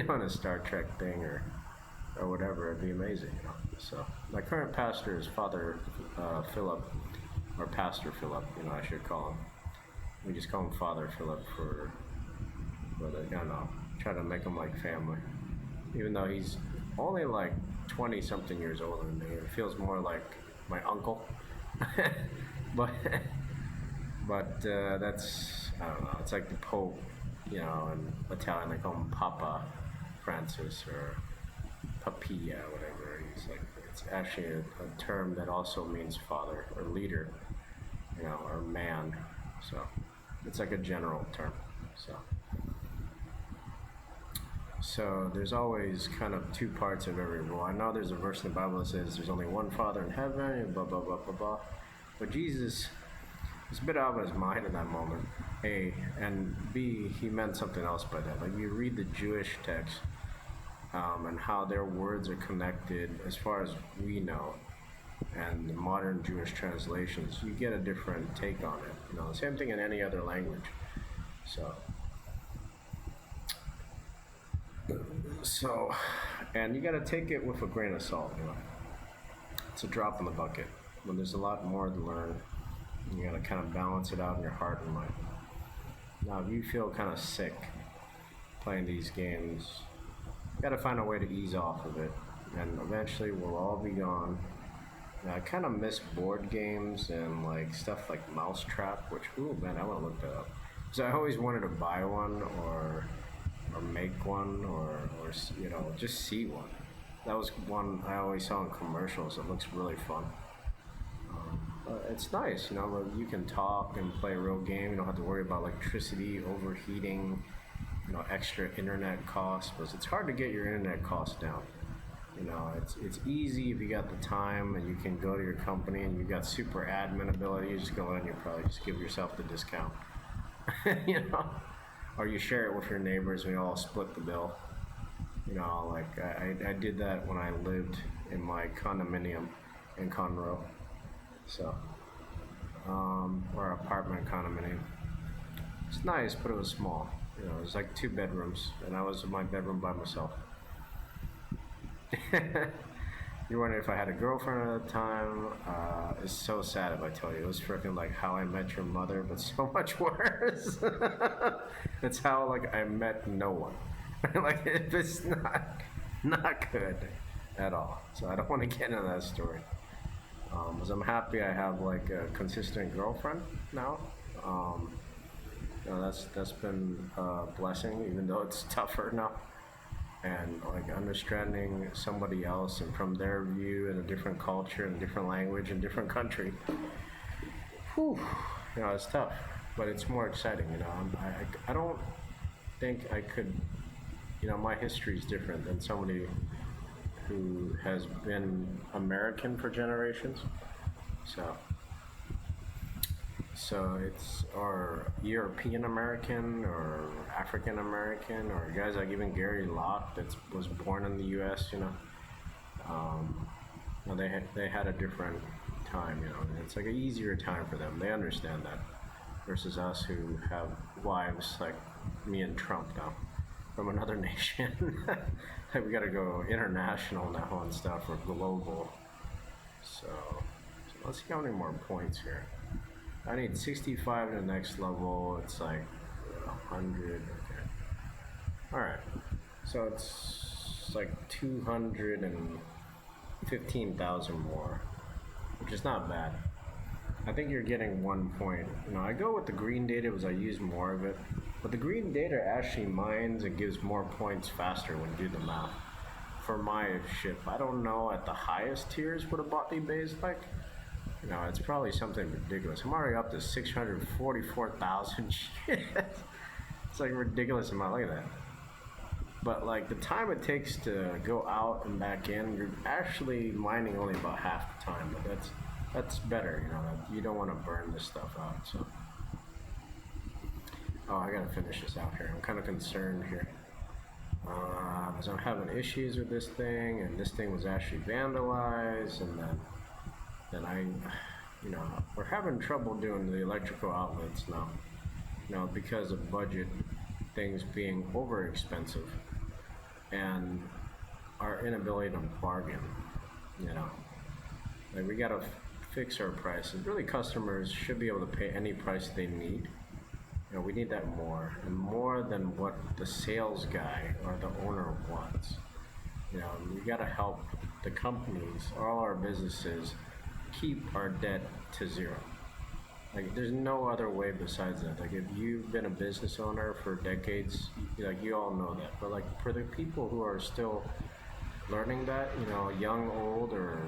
on a Star Trek thing or whatever. It'd be amazing. So my current pastor is Father Philip, or Pastor Philip, I should call him. We just call him Father Philip for try to make him like family. Even though he's only like 20-something years older than me, it feels more like my uncle. but that's, I don't know, it's like the Pope, in Italian they call him Papa Francis or Papilla, whatever. He's like, it's actually a term that also means father or leader, or man. So it's like a general term. So there's always kind of two parts of every rule. I know there's a verse in the Bible that says there's only one Father in heaven, and blah, blah, blah, blah, blah. But Jesus was a bit out of his mind in that moment, A. And B, he meant something else by that. Like, you read the Jewish text and how their words are connected as far as we know, and the modern Jewish translations, you get a different take on it. Same thing in any other language. So, and you got to take it with a grain of salt. It's a drop in the bucket. When there's a lot more to learn, you got to kind of balance it out in your heart and mind. Now, if you feel kind of sick playing these games, you got to find a way to ease off of it, and eventually we'll all be gone. Now, I kind of miss board games and like stuff like Mousetrap, which, ooh man, I want to look that up. So I always wanted to buy one or make one or just see one. That was one I always saw in commercials. It looks really fun. It's nice, you can talk and play a real game. You don't have to worry about electricity, overheating, extra internet costs, because it's hard to get your internet costs down. It's easy if you got the time and you can go to your company and you got super admin ability. You just go in and you probably just give yourself the discount. Or you share it with your neighbors and we all split the bill. I did that when I lived in my condominium in Conroe. So, or apartment condominium. It's nice, but it was small. You know, it was like 2 bedrooms, and I was in my bedroom by myself. You're wondering if I had a girlfriend at the time. It's so sad if I tell you. It was freaking like How I Met Your Mother, but so much worse. It's how like I met no one. Like it's not good at all. So I don't want to get into that story. Because I'm happy I have like a consistent girlfriend now. Um, you know, that's been a blessing, even though it's tougher now. And like understanding somebody else and from their view in a different culture and different language and different country, whew, you know, it's tough, but it's more exciting. You know, I don't think I could, you know, my history is different than somebody who has been American for generations. So it's or European American or African American or guys like even Gary Locke that was born in the U.S. You know, you know, they had a different time. You know, and it's like an easier time for them. They understand that versus us who have wives like me and Trump now from another nation. Like we got to go international now and stuff or global. So let's see how many more points here. I need 65 in the next level. It's like 100. Okay. All right. So it's like 215,000 more, which is not bad. I think you're getting 1 point. You know, I go with the green data because I use more of it, but the green data actually mines and gives more points faster when you do the math. For my ship, I don't know at the highest tiers what a botany bay is like. You know, it's probably something ridiculous. I'm already up to 644,000 shit. It's like a ridiculous amount. Look at that. But like the time it takes to go out and back in, you're actually mining only about half the time. But that's better. You know, you don't want to burn this stuff out. So, oh, I gotta finish this out here. I'm kind of concerned here. Because I'm having issues with this thing, and this thing was actually vandalized, and then you know, we're having trouble doing the electrical outlets now, you know, because of budget things being over expensive and our inability to bargain, you know, like we gotta fix our prices. Really, customers should be able to pay any price they need. You know, we need that more and more than what the sales guy or the owner wants. You know, we gotta help the companies, all our businesses, keep our debt to zero. Like there's no other way besides that. Like if you've been a business owner for decades, like you all know that. But like for the people who are still learning that, you know, young, old, or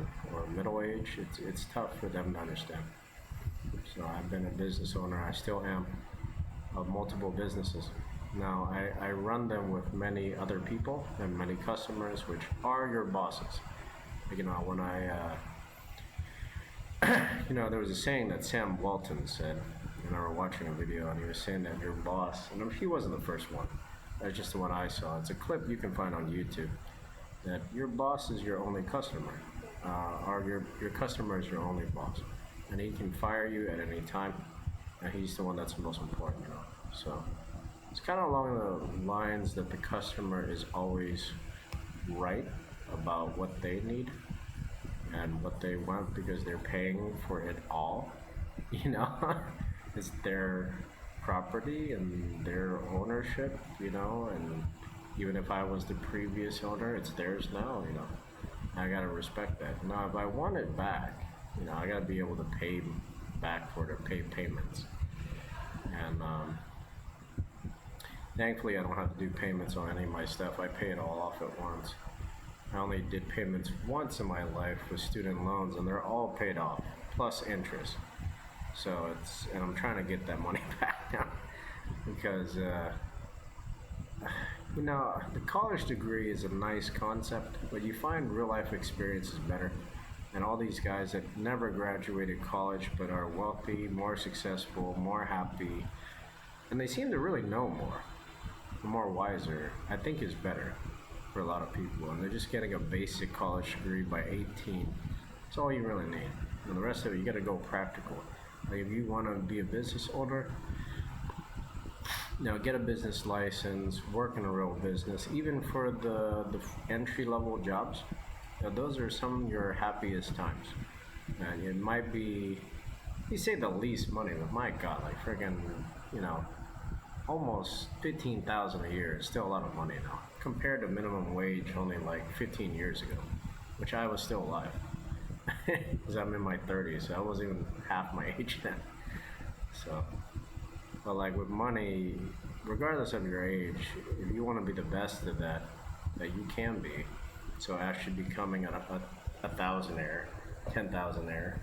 middle age, it's tough for them to understand. So I've been a business owner. I still am of multiple businesses. Now I run them with many other people and many customers, which are your bosses. Like, you know, when you know, there was a saying that Sam Walton said, and I were watching a video, and he was saying that your boss, and he wasn't the first one, that's just the one I saw. It's a clip you can find on YouTube, that your boss is your only customer, or your customer is your only boss, and he can fire you at any time, and he's the one that's the most important, you know. So it's kind of along the lines that the customer is always right about what they need and what they want because they're paying for it all, you know. It's their property and their ownership, you know, and even if I was the previous owner, it's theirs now, you know. I gotta respect that. Now, if I want it back, you know, I gotta be able to pay back for it, or pay payments. And thankfully, I don't have to do payments on any of my stuff. I pay it all off at once. I only did payments once in my life with student loans, and they're all paid off, plus interest. So and I'm trying to get that money back now because, you know, the college degree is a nice concept, but you find real life experience is better. And all these guys that never graduated college but are wealthy, more successful, more happy, and they seem to really know more wiser, I think is better for a lot of people. And they're just getting a basic college degree by 18. That's all you really need. And the rest of it, you got to go practical. Like if you want to be a business owner, get a business license, work in a real business, even for the entry level jobs. Those are some of your happiest times. And it might be, you say the least money, but my God, like friggin', you know, almost 15,000 a year is still a lot of money now compared to minimum wage only like 15 years ago, which I was still alive because I'm in my 30s, so I wasn't even half my age then. So, but like with money, regardless of your age, if you want to be the best of that you can be, so actually becoming a thousandaire, 10,000aire,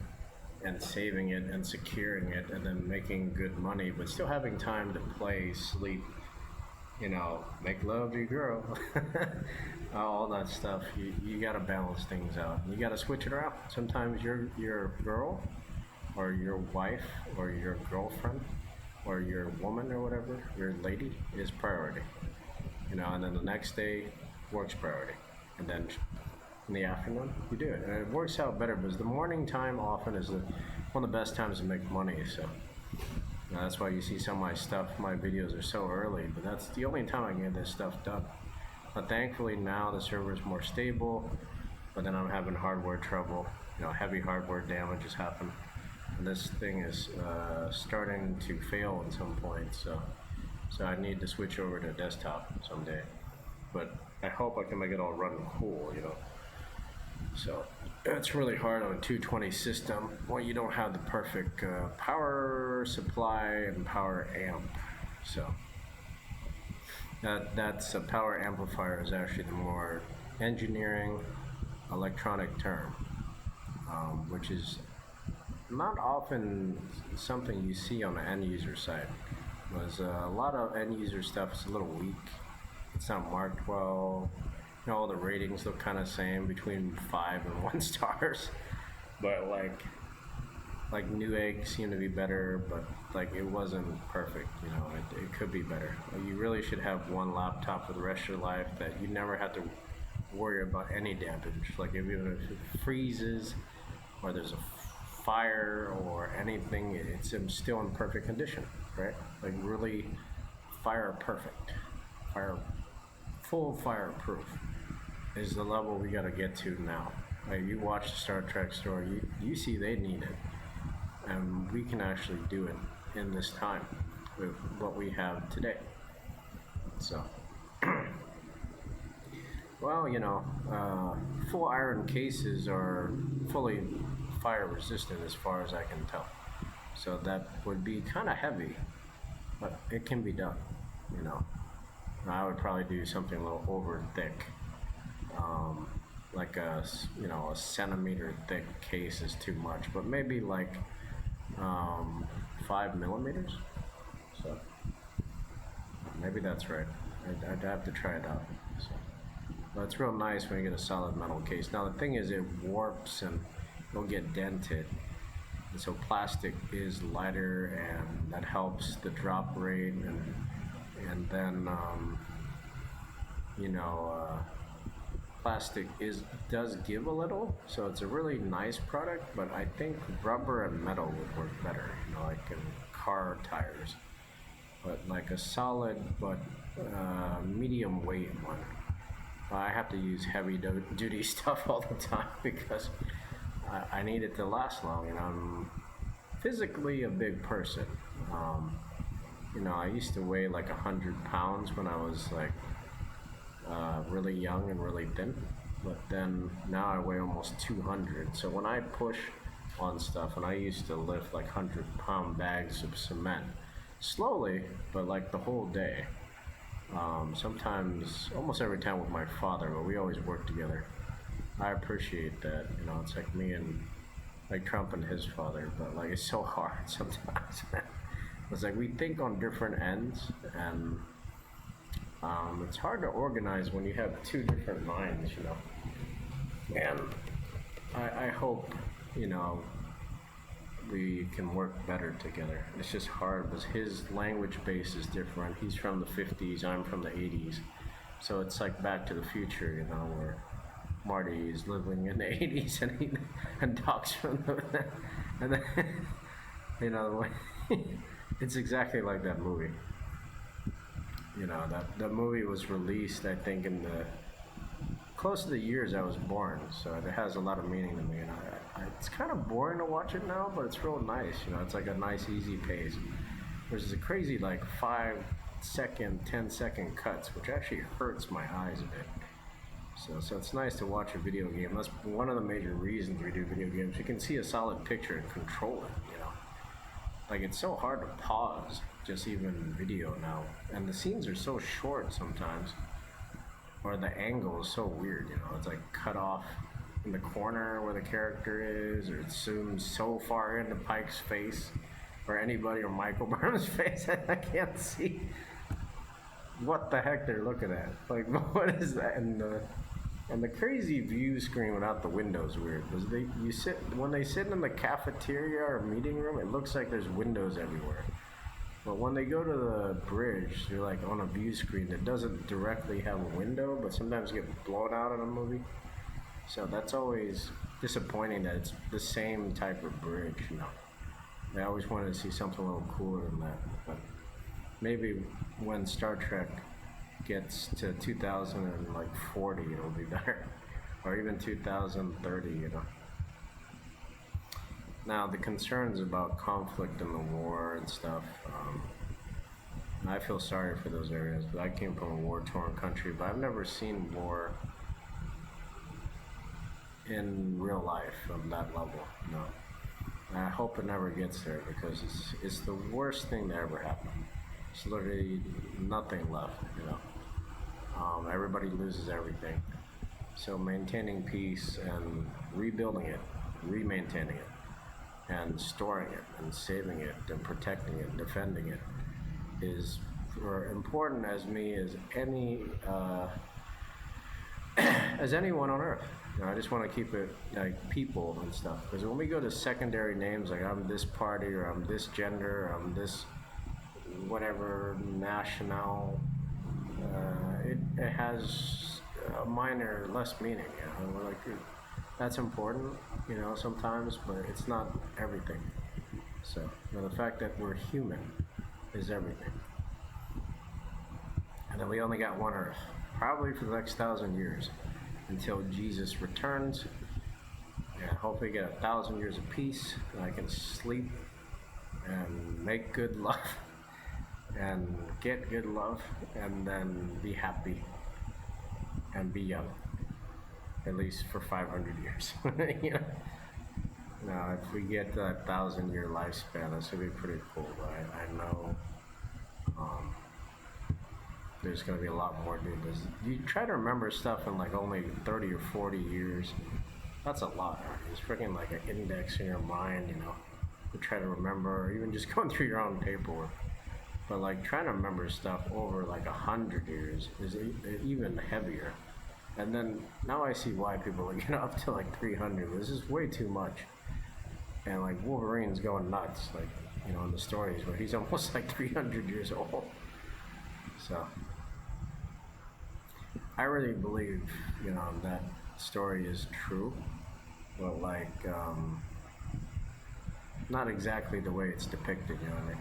and saving it and securing it and then making good money, but still having time to play, sleep, make love to your girl, all that stuff. You got to balance things out. You got to switch it around. Sometimes your girl or your wife or your girlfriend or your woman or whatever, your lady is priority, and then the next day work's priority, and then in the afternoon you do it, and it works out better because the morning time often is one of the best times to make money. So that's why you see some of my videos are so early, but that's the only time I can get this stuff done. But thankfully now the server is more stable, but then I'm having hardware trouble, heavy hardware damages happen, and this thing is starting to fail at some point, so I need to switch over to desktop someday, but I hope I can make it all run cool, So it's really hard on a 220 system when you don't have the perfect power supply and power amp. So that's a power amplifier is actually the more engineering electronic term, which is not often something you see on the end user side. Because a lot of end user stuff is a little weak. It's not marked well. All the ratings look kind of same between 5 and 1 stars, but like Newegg seemed to be better, but like it wasn't perfect. It could be better. You really should have one laptop for the rest of your life that you never have to worry about any damage. Like even if it freezes or there's a fire or anything, it's still in perfect condition, right? Like really fire perfect, full fireproof is the level we got to get to now. Like you watch the Star Trek story, you see they need it, and we can actually do it in this time with what we have today. So, well, full iron cases are fully fire resistant as far as I can tell. So that would be kind of heavy, but it can be done. I would probably do something a little over thick. Like a centimeter thick case is too much, but maybe like 5 millimeters. So maybe that's right. I'd have to try it out. So, but it's real nice when you get a solid metal case. Now the thing is, it warps and it'll get dented. And so plastic is lighter, and that helps the drop rate, and then plastic does give a little, so it's a really nice product, but I think rubber and metal would work better, like in car tires. But like a solid but medium weight one. I have to use heavy duty stuff all the time because I need it to last long, and I'm physically a big person. I used to weigh like 100 pounds when I was like really young and really thin, but then now I weigh almost 200. So when I push on stuff, and I used to lift like 100-pound bags of cement slowly, but like the whole day. Sometimes, almost every time with my father, but we always work together. I appreciate that. It's like me and like Trump and his father, but like it's so hard sometimes. It's like we think on different ends, and it's hard to organize when you have two different minds, And I hope, we can work better together. It's just hard because his language base is different. He's from the 50s, I'm from the 80s. So it's like Back to the Future, where Marty is living in the 80s and talks from the, and then, you know, it's exactly like that movie. You know, that movie was released, I think, in the close to the years I was born, so it has a lot of meaning to me. And it's kind of boring to watch it now, but it's real nice. You know, it's like a nice, easy pace. There's a crazy like 5-second, 10-second cuts, which actually hurts my eyes a bit. So it's nice to watch a video game. That's one of the major reasons we do video games. You can see a solid picture and control it. You know, like it's so hard to pause just even video now, and the scenes are so short sometimes, or the angle is so weird. You know, it's like cut off in the corner where the character is, or it zooms so far into Pike's face, or anybody, or Michael Burnham's face that I can't see what the heck they're looking at. Like, what is that? And the crazy view screen without the windows weird. Because when they sit in the cafeteria or meeting room, it looks like there's windows everywhere. But when they go to the bridge, they're like on a view screen that doesn't directly have a window, but sometimes get blown out in a movie. So that's always disappointing that it's the same type of bridge, you know. I always wanted to see something a little cooler than that. But maybe when Star Trek gets to 2040, it'll be better. Or even 2030, you know. Now, the concerns about conflict in the war and stuff, I feel sorry for those areas, but I came from a war-torn country, but I've never seen war in real life on that level, no. And I hope it never gets there, because it's the worst thing that ever happened. There's literally nothing left, you know. Everybody loses everything. So maintaining peace and rebuilding it, re-maintaining it, and storing it, and saving it, and protecting it, and defending it is for important as me as anyone on earth. You know, I just want to keep it like people and stuff. Because when we go to secondary names, like I'm this party, or I'm this gender, or I'm this whatever national, it has a minor, less meaning. You know, like that's important, you know, sometimes, but it's not everything. So, you know, the fact that we're human is everything. And that we only got one Earth, probably for the next 1,000 years, until Jesus returns. And hopefully get 1,000 years of peace, and I can sleep and make good love and get good love, and then be happy and be young, at least for 500 years. You know? Now, if we get that 1,000-year lifespan, that's gonna be pretty cool. I know there's gonna be a lot more to do. You try to remember stuff in like only 30 or 40 years. That's a lot. It's freaking like an index in your mind, you know. You try to remember, or even just going through your own paperwork. But like trying to remember stuff over like 100 years is even heavier. And then now I see why people get up to like 300. This is way too much. And like Wolverine's going nuts, like, you know, in the stories where he's almost like 300 years old. So I really believe, you know, that story is true, but like not exactly the way it's depicted, you know what I mean?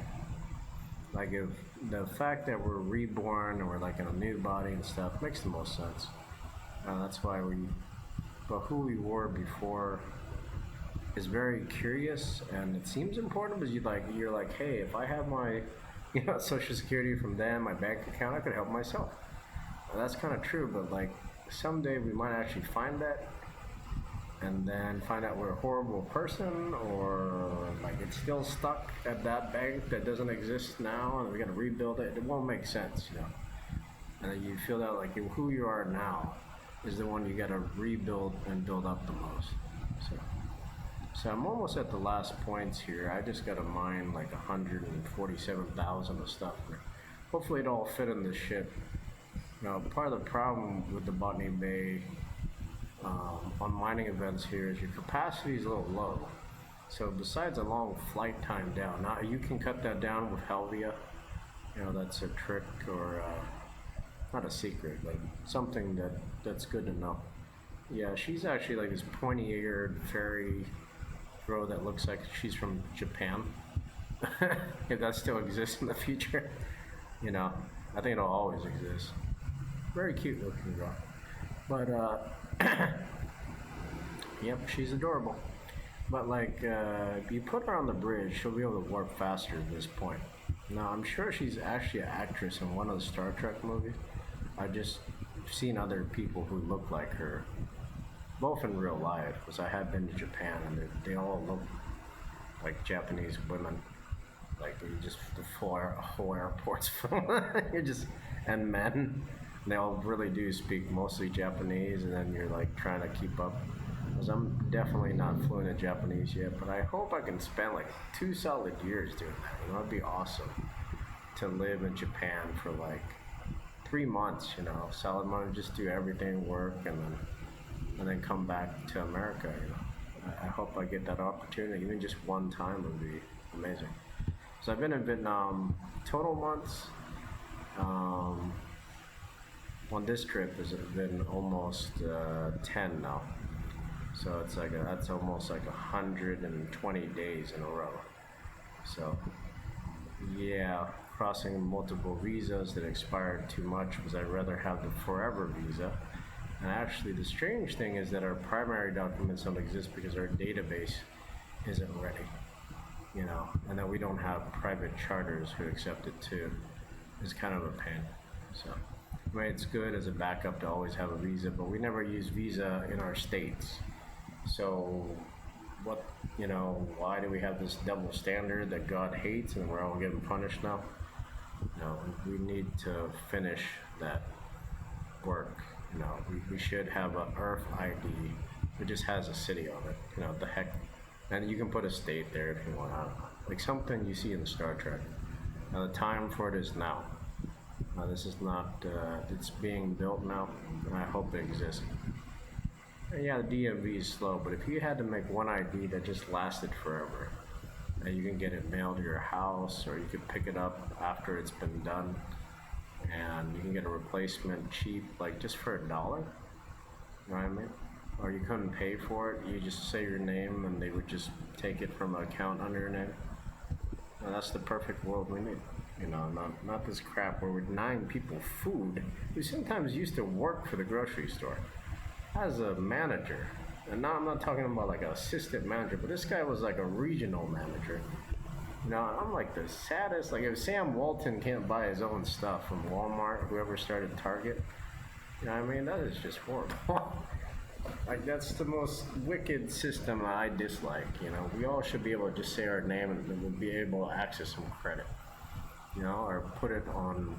Like, if the fact that we're reborn and we're like in a new body and stuff makes the most sense. That's why but who we were before is very curious, and it seems important, because you're like, hey, if I have my, you know, Social Security from them, my bank account, I could help myself. Well, that's kind of true, but like someday we might actually find that, and then find out we're a horrible person, or like it's still stuck at that bank that doesn't exist now, and we got to rebuild it. It won't make sense, you know. And then you feel that like who you are now is the one you got to rebuild and build up the most. So I'm almost at the last points here. I just got to mine like 147,000 of stuff. Hopefully it all fit in the ship. Now, part of the problem with the Botany Bay on mining events here is your capacity is a little low. So besides a long flight time down, now you can cut that down with Helvia. You know, that's a trick, or not a secret, but something that's good to know. Yeah, she's actually like this pointy-eared fairy girl that looks like she's from Japan. If that still exists in the future, you know, I think it'll always exist. Very cute looking girl. But yep, she's adorable. But like, if you put her on the bridge, she'll be able to warp faster at this point. Now, I'm sure she's actually an actress in one of the Star Trek movies. I've just seen other people who look like her, both in real life, because I have been to Japan and they all look like Japanese women. Like you just the whole airport's full. You're just and men. They all really do speak mostly Japanese, and then you're like trying to keep up. Because I'm definitely not fluent in Japanese yet, but I hope I can spend like 2 solid years doing that. You know, it'd be awesome to live in Japan for like 3 months. You know, solid money, just do everything, work, and then come back to America. You know, I hope I get that opportunity. Even just one time would be amazing. So I've been in Vietnam total months. On this trip has been almost 10 now. So it's like that's almost like 120 days in a row. So yeah, crossing multiple visas that expired too much because I'd rather have the forever visa. And actually, the strange thing is that our primary documents don't exist because our database isn't ready. You know, and that we don't have private charters who accept it too is kind of a pain. So, I mean, it's good as a backup to always have a visa, but we never use visa in our states. So, what, you know, why do we have this double standard that God hates and we're all getting punished now? You know, we need to finish that work. You know, we should have an Earth ID. It just has a city on it. You know, the heck. And you can put a state there if you want. Like something you see in Star Trek. Now the time for it is now. This is not. It's being built now, and I hope it exists. And yeah, the DMV is slow, but if you had to make one ID that just lasted forever, and you can get it mailed to your house, or you could pick it up after it's been done, and you can get a replacement cheap, like just for $1. You know what I mean? Or you couldn't pay for it, you just say your name and they would just take it from an account under your name. And that's the perfect world we need. You know, not this crap where we're denying people food who sometimes used to work for the grocery store as a manager. And now I'm not talking about like an assistant manager, but this guy was like a regional manager. You know, I'm like the saddest. Like if Sam Walton can't buy his own stuff from Walmart, whoever started Target, you know what I mean? That is just horrible. Like that's the most wicked system I dislike. You know, we all should be able to just say our name and we'll be able to access some credit. You know, or put it on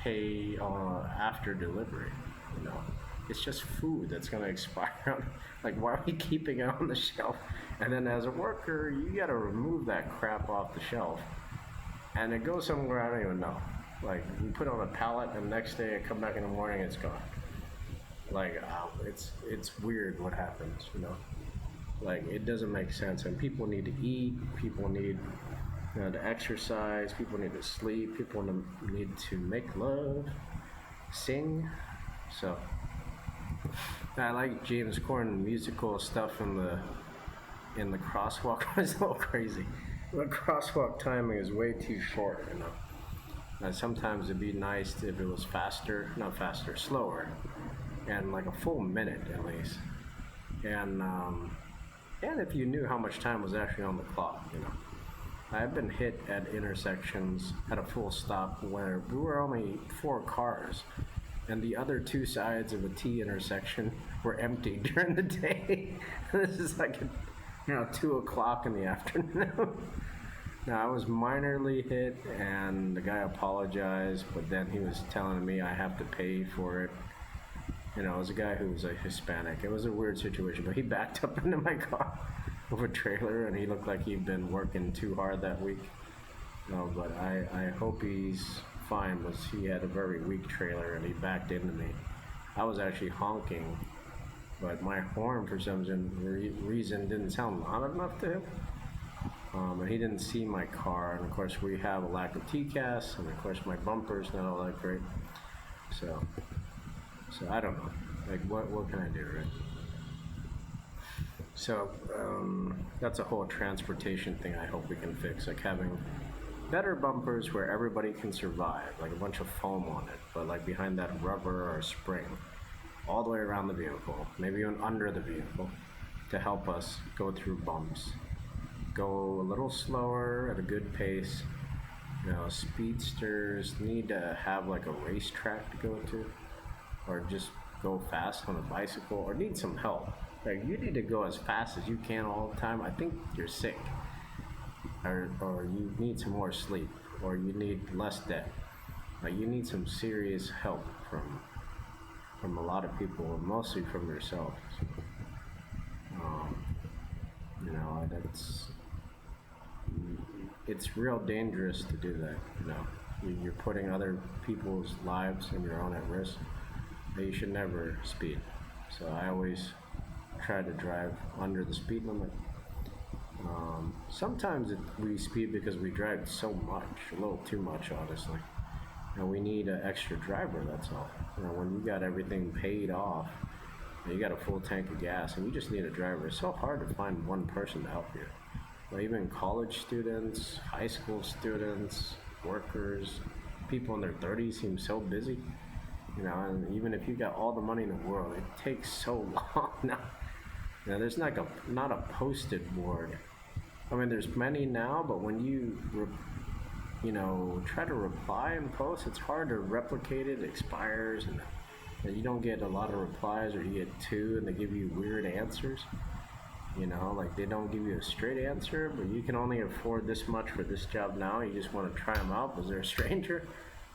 pay after delivery. You know, it's just food that's gonna expire. Like, why are we keeping it on the shelf? And then as a worker, you gotta remove that crap off the shelf, and it goes somewhere I don't even know. Like, you put it on a pallet, and the next day I come back in the morning, it's gone. Like, it's weird what happens, you know. Like, it doesn't make sense. And people need to eat. People need to exercise. People need to sleep. People need to make love, sing. So, I like James Corden musical stuff in the crosswalk. It's a little crazy. The crosswalk timing is way too short, you know. Sometimes it'd be nice if it was faster, not faster, slower. And like a full minute at least, and if you knew how much time was actually on the clock, you know. I've been hit at intersections at a full stop where we were only 4 cars, and the other 2 sides of a T intersection were empty during the day. This is like, 2 o'clock in the afternoon. Now I was minorly hit, and the guy apologized, but then he was telling me I have to pay for it. You know, it was a guy who was a Hispanic. It was a weird situation, but he backed up into my car with a trailer, and he looked like he'd been working too hard that week. No, but I hope he's fine, because he had a very weak trailer, and he backed into me. I was actually honking, but my horn, for some reason, didn't sound loud enough to him. And he didn't see my car, and of course we have a lack of TCAS, and of course my bumper's not all that great. So I don't know. Like, what can I do, right? So that's a whole transportation thing I hope we can fix, like having better bumpers where everybody can survive, like a bunch of foam on it, but like behind that rubber or spring, all the way around the vehicle, maybe even under the vehicle, to help us go through bumps. Go a little slower at a good pace. You know, speedsters need to have like a racetrack to go to, or just go fast on a bicycle, or need some help. Like you need to go as fast as you can all the time. I think you're sick, or you need some more sleep, or you need less debt. Like you need some serious help from a lot of people, mostly from yourself. Um, you know, it's real dangerous to do that. You know, you're putting other people's lives and your own at risk. You should never speed. So I always try to drive under the speed limit. Sometimes we speed because we drive so much, a little too much, honestly. And we need an extra driver, that's all. You know, when you got everything paid off, and you got a full tank of gas, and you just need a driver. It's so hard to find one person to help you. Well, even college students, high school students, workers, people in their 30s seem so busy. You know, and even if you got all the money in the world, it takes so long now. You know, there's not a posted board. I mean, there's many now, but when you try to reply and post, it's hard to replicate it. It expires, and you don't get a lot of replies, or you get two, and they give you weird answers. You know, like they don't give you a straight answer, but you can only afford this much for this job now. You just want to try them out because they're a stranger,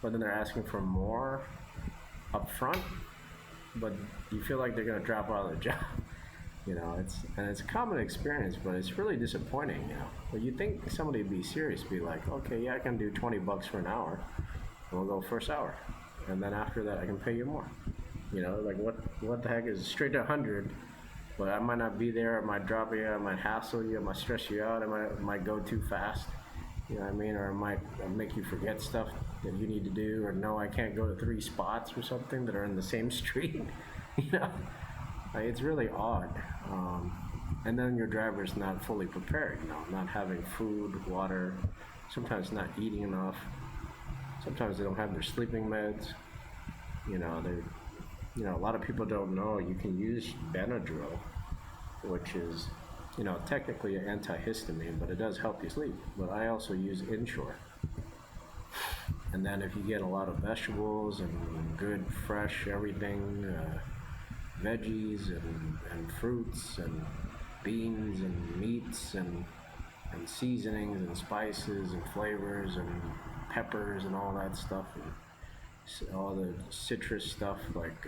but then they're asking for more up front, but you feel like they're going to drop out of the job. You know, it's a common experience, but it's really disappointing. You know, but you think somebody would be serious, be like, okay, yeah, I can do $20 for an hour, and we'll go first hour, and then after that, I can pay you more. You know, like what the heck is straight to 100? But I might not be there. I might drop you. I might hassle you. I might stress you out. I might go too fast. You know what I mean? Or I might make you forget stuff that you need to do, or no, I can't go to 3 spots or something that are in the same street. You know, like, it's really odd. And then your driver's not fully prepared. You know, not having food, water, sometimes not eating enough. Sometimes they don't have their sleeping meds. You know, a lot of people don't know you can use Benadryl, which is, you know, technically an antihistamine, but it does help you sleep. But I also use Ensure. And then if you get a lot of vegetables and good, fresh everything, veggies and fruits and beans and meats and seasonings and spices and flavors and peppers and all that stuff, and all the citrus stuff like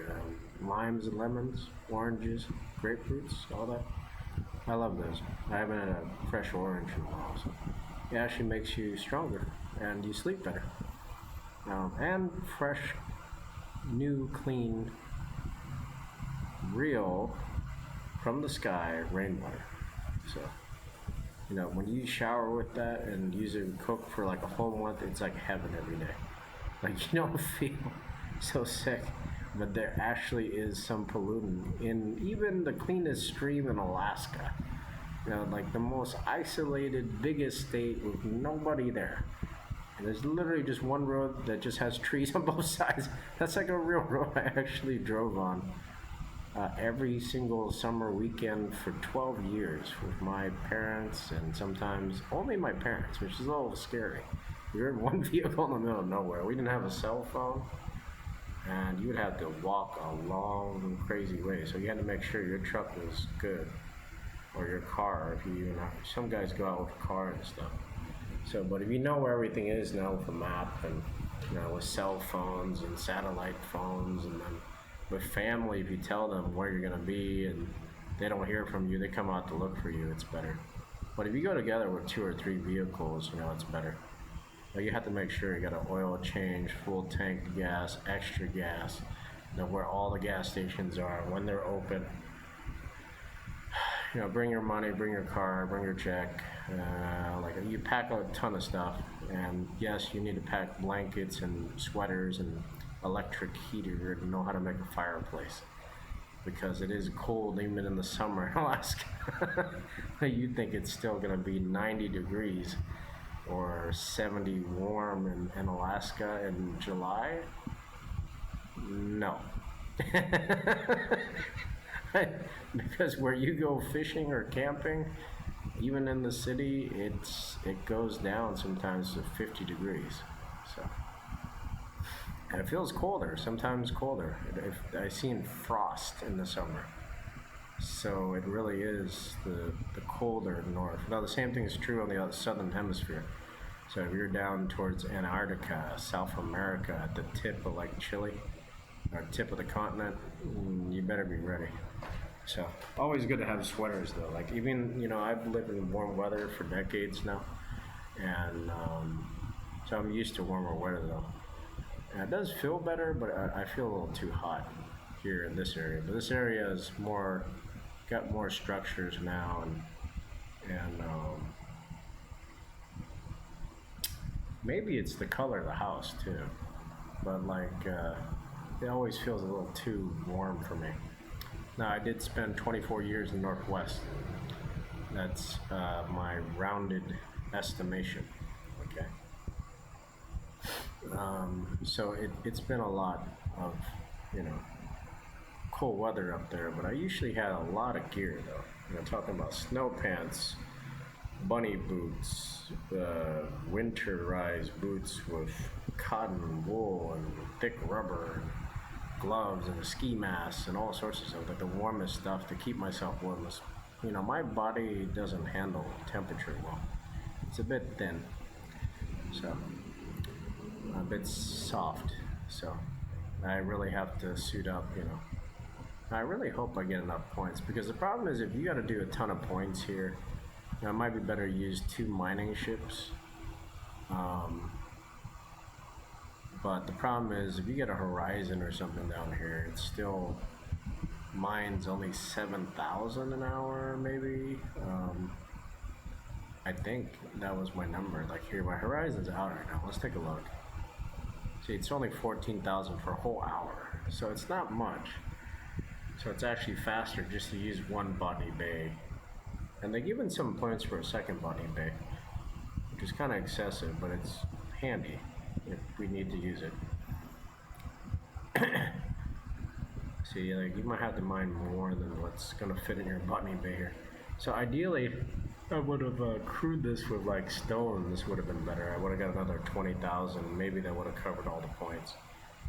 limes and lemons, oranges, grapefruits, all that. I love those. I haven't had a fresh orange in a while, so it actually makes you stronger and you sleep better. And fresh, new, clean, real, from the sky rainwater. So, you know, when you shower with that and use it and cook for like a whole month, it's like heaven every day. Like you don't feel so sick, but there actually is some pollutant in even the cleanest stream in Alaska. You know, like the most isolated, biggest state with nobody there. And there's literally just one road that just has trees on both sides. That's like a real road I actually drove on every single summer weekend for 12 years with my parents, and sometimes only my parents, which is a little scary. We were in one vehicle in the middle of nowhere. We didn't have a cell phone, and you would have to walk a long, crazy way. So you had to make sure your truck was good, or your car, if you even have. Some guys go out with a car and stuff. So, but if you know where everything is now with a map, and you know, with cell phones and satellite phones, and then with family, if you tell them where you're gonna be and they don't hear from you, they come out to look for you, it's better. But if you go together with 2 or 3 vehicles, you know, it's better. But you have to make sure you got an oil change, full tank gas, extra gas, know where all the gas stations are, when they're open. You know, bring your money, bring your car, bring your check. Like you pack a ton of stuff, and yes, you need to pack blankets and sweaters and electric heater to know how to make a fireplace. because it is cold even in the summer in Alaska. You think it's still going to be 90 degrees or 70 warm in Alaska in July? No. Because where you go fishing or camping, even in the city, it goes down sometimes to 50 degrees. So, and it feels colder, sometimes colder. I've seen frost in the summer. So it really is the colder north. Now the same thing is true on the other southern hemisphere. So if you're down towards Antarctica, South America, at the tip of like Chile, or tip of the continent, you better be ready. So always good to have sweaters though. Like even I've lived in warm weather for decades now, and so I'm used to warmer weather though. And it does feel better, but I feel a little too hot here in this area. But this area is got more structures now, and maybe it's the color of the house too. But like it always feels a little too warm for me. Now I did spend 24 years in the Northwest. That's my rounded estimation. Okay. So it's been a lot of cold weather up there, but I usually had a lot of gear though. Talking about snow pants, bunny boots, winterized boots with cotton wool and thick rubber, and gloves and a ski mask and all sorts of stuff, like the warmest stuff to keep myself warm. My body doesn't handle temperature well. It's a bit thin, so a bit soft. So I really have to suit up. I really hope I get enough points, because the problem is if you got to do a ton of points here, it might be better to use 2 mining ships. But the problem is if you get a Horizon or something down here, it's still mine's only 7,000 an hour maybe. I think that was my number. Like here, my Horizon's out right now. Let's take a look. See, it's only 14,000 for a whole hour, so it's not much. So it's actually faster just to use one botany bay. And they're giving some points for a second botany bay, which is kind of excessive, but it's handy if we need to use it. See, like you might have to mine more than what's gonna fit in your botany bay here. So ideally, I would have crewed this with like stone. This would have been better. I would have got another 20,000. Maybe that would have covered all the points.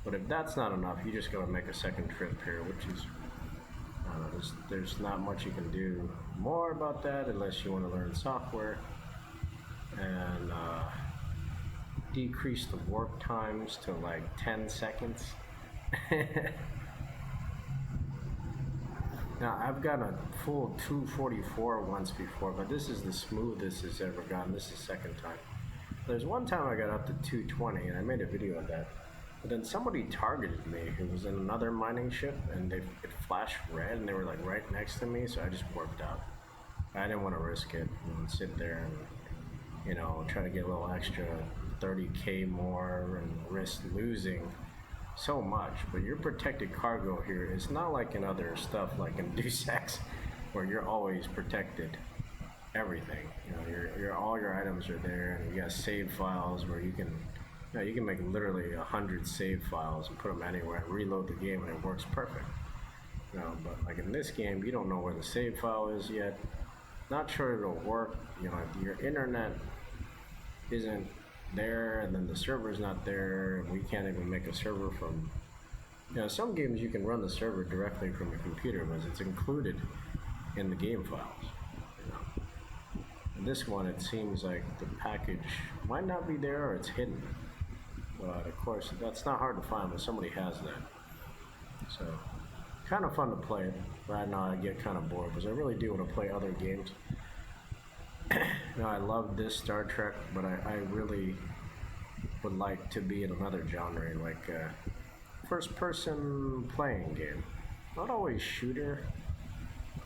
But if that's not enough, you just gotta make a second trip here, which is there's not much you can do more about that unless you want to learn software and decrease the warp times to like 10 seconds. Now I've got a full 244 once before, but this is the smoothest it's ever gotten. This is the second time. There's one time I got up to 220 and I made a video of that. But then somebody targeted me who was in another mining ship, and it flashed red, and they were like right next to me, so I just warped out. I didn't want to risk it and sit there and try to get a little extra 30K more and risk losing so much. But your protected cargo here is not like in other stuff like in Deus Ex, where you're always protected. Everything, all your items are there, and you got save files where you can make literally 100 save files and put them anywhere and reload the game, and it works perfect. But like in this game, you don't know where the save file is yet. Not sure it'll work. Your internet isn't there, and then the server's not there, and we can't even make a server from. Some games you can run the server directly from your computer, but it's included in the game files. In this one, it seems like the package might not be there, or it's hidden. But of course, that's not hard to find, but somebody has that. So, kind of fun to play it. Right now, I get kind of bored because I really do want to play other games. I love this Star Trek, but I really would like to be in another genre, like a first-person playing game. Not always shooter,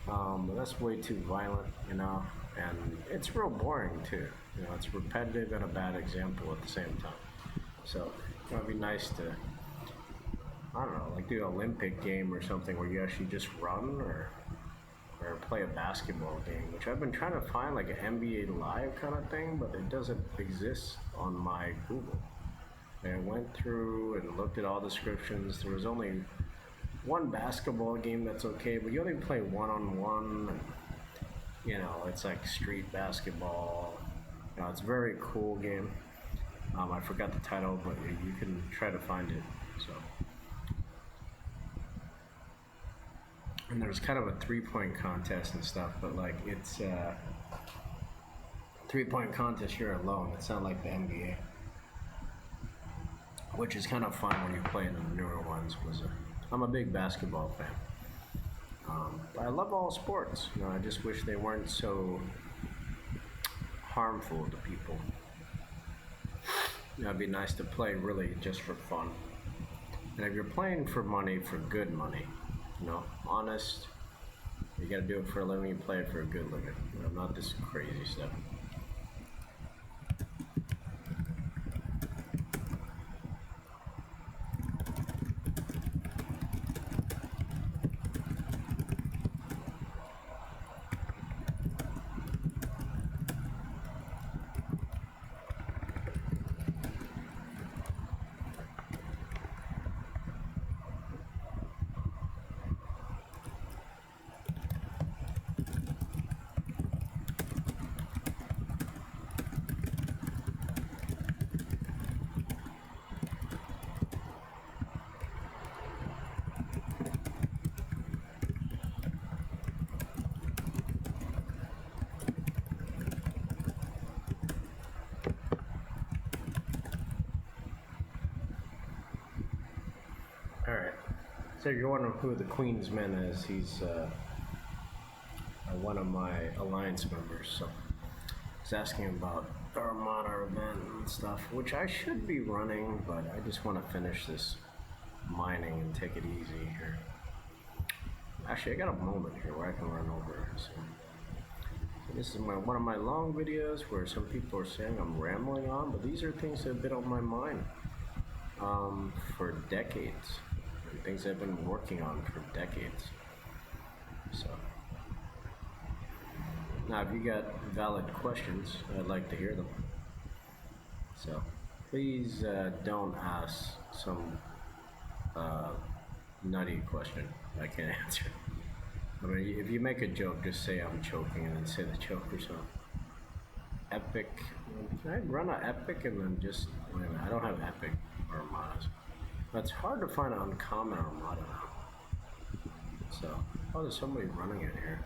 but that's way too violent, and it's real boring too. It's repetitive and a bad example at the same time. So it would be nice to I don't know, like do an Olympic game or something where you actually just run or play a basketball game, which I've been trying to find like an NBA Live kind of thing, but it doesn't exist on my Google. And I went through and looked at all descriptions. There was only one basketball game that's okay, but you only play one on one. You know, it's like street basketball. You know, it's a very cool game. I forgot the title, but you can try to find it. So, and there's kind of a 3-point contest and stuff, but like it's 3-point contest. You're alone. It's not like the NBA, which is kind of fun when you play in the newer ones. I'm a big basketball fan. But I love all sports. You know, I just wish they weren't so harmful to people. You know, it'd be nice to play really just for fun. And if you're playing for money, for good money, you know, honest, you gotta do it for a living, you play it for a good living. You know, not this crazy stuff. Alright, so you're wondering who the Queen's Man is. He's one of my Alliance members, so he's asking about the Armada event and stuff, which I should be running, but I just want to finish this mining and take it easy here. Actually, I got a moment here where I can run over. So this is one of my long videos where some people are saying I'm rambling on, but these are things that have been on my mind for decades. Things I've been working on for decades. So now if you got valid questions, I'd like to hear them. So please don't ask some nutty question I can't answer. I mean, if you make a joke, just say I'm choking and then say the joke or something. Epic. Can I run an epic and then just wait a minute, I don't have epic armadas. It's hard to find an uncommon armada now. So, oh, there's somebody running it here.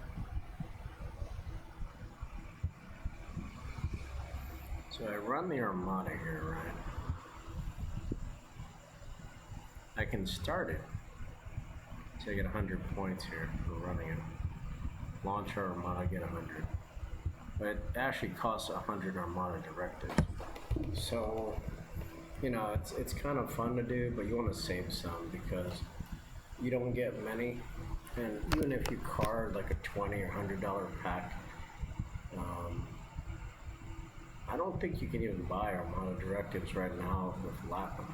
So I run the armada here, right? I can start it. So I get 100 points here for running it. Launch our armada, get 100. But it actually costs 100 armada directives. So, you know, it's kind of fun to do, but you want to save some because you don't get many. And even if you card like a $20 or $100 pack, I don't think you can even buy Armada directives right now with Lapham.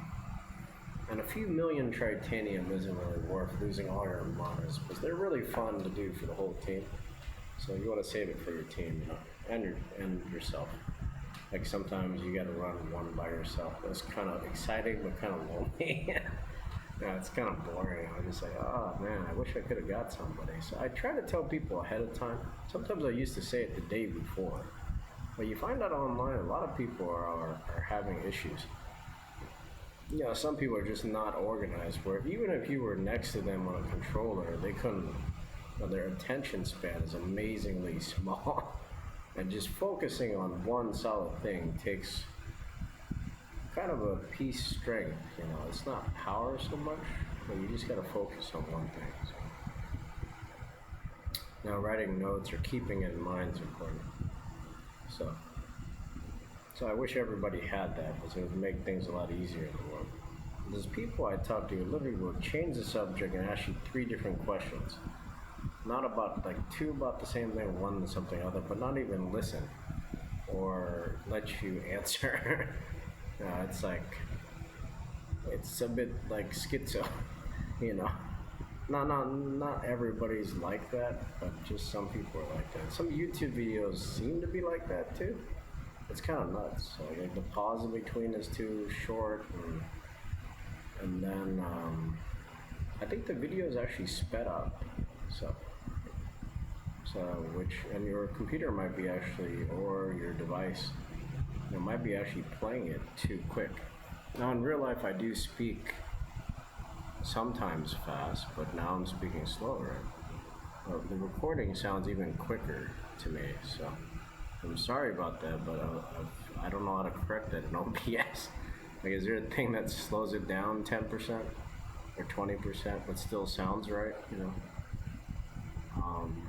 And a few million titanium isn't really worth losing all your Armadas, because they're really fun to do for the whole team. So you want to save it for your team, you know, and yourself. Like sometimes you got to run one by yourself. That's kind of exciting, but kind of lonely. Yeah, it's kind of boring. I'm just like, oh man, I wish I could have got somebody. So I try to tell people ahead of time. Sometimes I used to say it the day before. But you find out online, a lot of people are having issues. You know, some people are just not organized, where even if you were next to them on a controller, they couldn't, you know, their attention span is amazingly small. And just focusing on one solid thing takes kind of a piece strength, you know. It's not power so much, but you just gotta focus on one thing. So. Now writing notes or keeping it in mind is important. So I wish everybody had that, because it would make things a lot easier in the world. There's people I talk to literally will change the subject and ask you 3 different questions. Not about, like 2 about the same thing, 1 something other, but not even listen or let you answer. It's like, it's a bit like schizo. You know, not everybody's like that, but just some people are like that. Some YouTube videos seem to be like that too. It's kind of nuts. Like the pause in between is too short, and then I think the video is actually sped up. So so which and your computer might be actually or your device, might be actually playing it too quick. Now in real life, I do speak sometimes fast, but now I'm speaking slower. The recording sounds even quicker to me, so I'm sorry about that, but I don't know how to correct it in OBS. Like, is there a thing that slows it down 10% or 20%, but still sounds right? Um,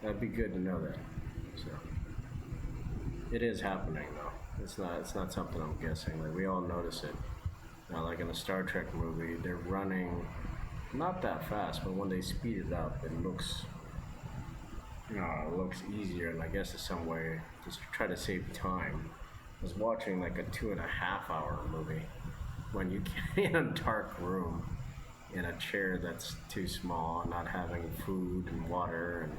that'd be good to know that. So it is happening though. It's not something I'm guessing. Like we all notice it. Like in a Star Trek movie, they're running not that fast, but when they speed it up, it looks easier. And I guess in some way, just to try to save time. I was watching like a 2.5 hour movie when you get in a dark room in a chair that's too small, not having food and water, and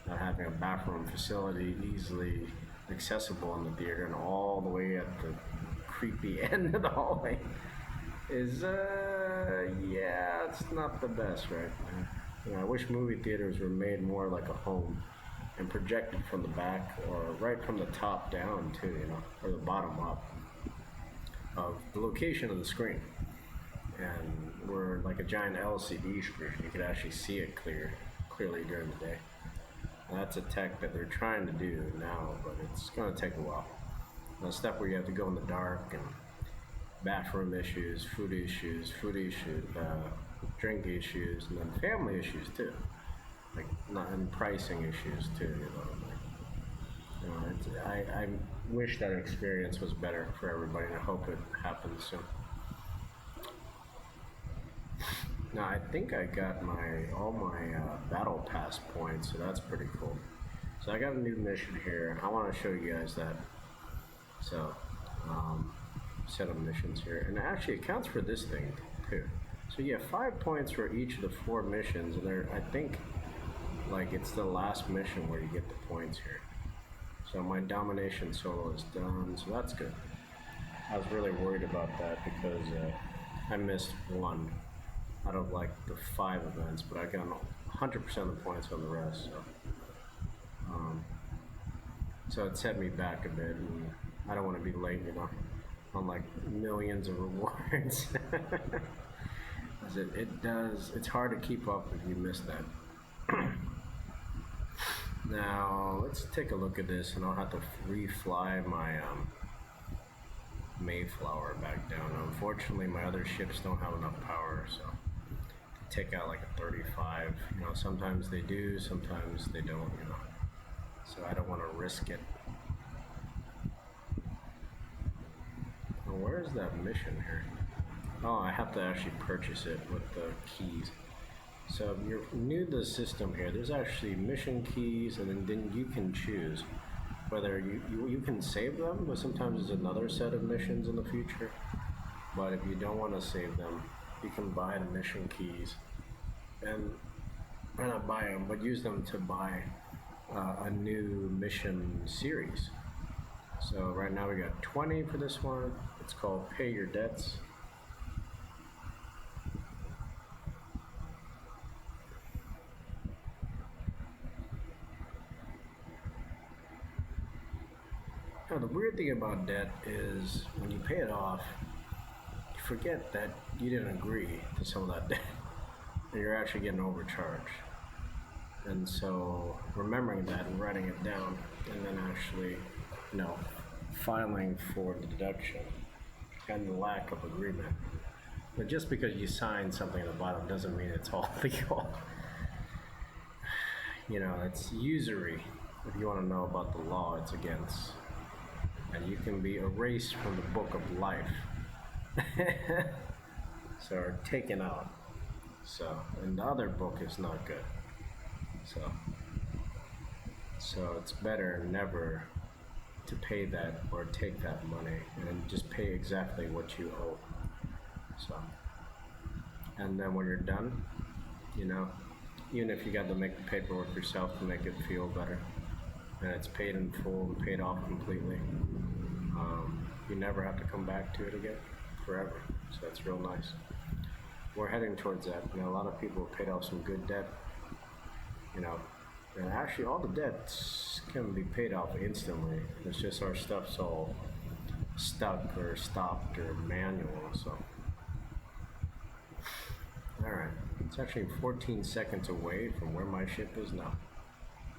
not having a bathroom facility easily accessible in the theater, and all the way at the creepy end of the hallway is yeah, it's not the best, right? I wish movie theaters were made more like a home and projected from the back or right from the top down too, or the bottom up of the location of the screen. And we're like a giant LCD screen. You could actually see it clearly during the day. And that's a tech that they're trying to do now, but it's going to take a while. The stuff where you have to go in the dark, and bathroom issues, drink issues, and then family issues too, like and pricing issues too. I wish that experience was better for everybody, and I hope it happens soon. Now I think I got all my battle pass points, so that's pretty cool. So I got a new mission here. I want to show you guys that. So set of missions here, and actually it counts for this thing too. So you have 5 points for each of the 4 missions, and I think like it's the last mission where you get the points here. So my domination solo is done, so that's good. I was really worried about that because I missed 1 out of like the 5 events, but I got 100% of the points on the rest. So it set me back a bit, and I don't want to be late, on like millions of rewards. It's hard to keep up if you miss that. Now let's take a look at this, and I'll have to refly my Mayflower back down. Unfortunately, my other ships don't have enough power, so take out like a 35. Sometimes they do, sometimes they don't. So I don't want to risk it. Well, where is that mission here? Oh, I have to actually purchase it with the keys. So if you're new to the system here, there's actually mission keys, and then you can choose whether you can save them, but sometimes there's another set of missions in the future. But if you don't want to save them, you can buy the mission keys, and not buy them, but use them to buy a new mission series. So right now we got 20 for this one. It's called Pay Your Debts. Now the weird thing about debt is when you pay it off, you forget that you didn't agree to some of that debt, and you're actually getting overcharged. And so remembering that and writing it down, and then actually, filing for the deduction, and the lack of agreement. But just because you sign something at the bottom doesn't mean it's all legal. It's usury. If you want to know about the law, it's against. And you can be erased from the book of life. So, or taken out. So, and the other book is not good. So it's better never to pay that or take that money, and just pay exactly what you owe. So, and then when you're done, you know, even if you got to make the paperwork yourself to make it feel better, and it's paid in full and paid off completely, you never have to come back to it again forever. So that's real nice. We're heading towards that. You know, a lot of people have paid off some good debt, you know, and actually all the debts can be paid off instantly. It's just our stuff's all stuck or stopped or manual. So, all right, it's actually 14 seconds away from where my ship is now.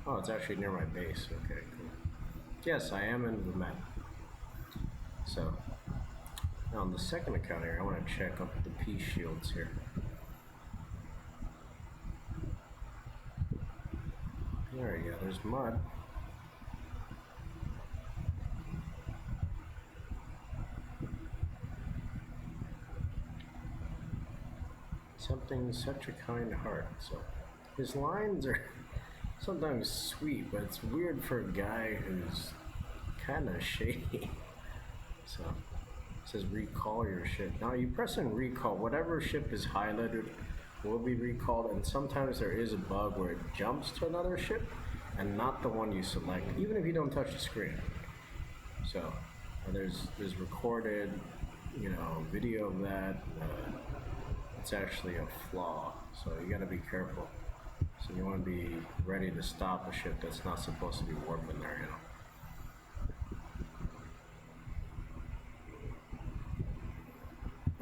Oh, it's actually near my base. Okay, cool. Yes, I am in the map. So, now on the second account here, I want to check up the peace shields here. There we go, there's mud. Something, such a kind heart. So, his lines are sometimes sweet, but it's weird for a guy who's kind of shady. So, it says recall your ship. Now you press and recall, whatever ship is highlighted will be recalled, and sometimes there is a bug where it jumps to another ship and not the one you select, even if you don't touch the screen. So there's recorded, you know, video of that. It's actually a flaw, so you got to be careful. So you want to be ready to stop a ship that's not supposed to be warping there, you know.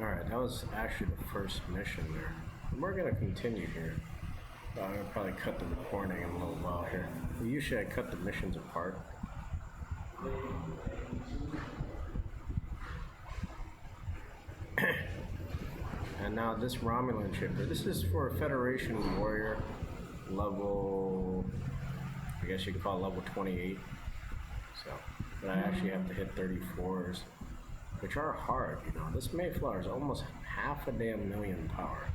Alright, that was actually the first mission there. And we're going to continue here. I'm going to probably cut the recording in a little while here. Usually I cut the missions apart. And now this Romulan ship here, this is for Federation Warrior level, I guess you could call it level 28. So, but I actually have to hit 34s. Which are hard, you know. This Mayflower is almost half a damn million power.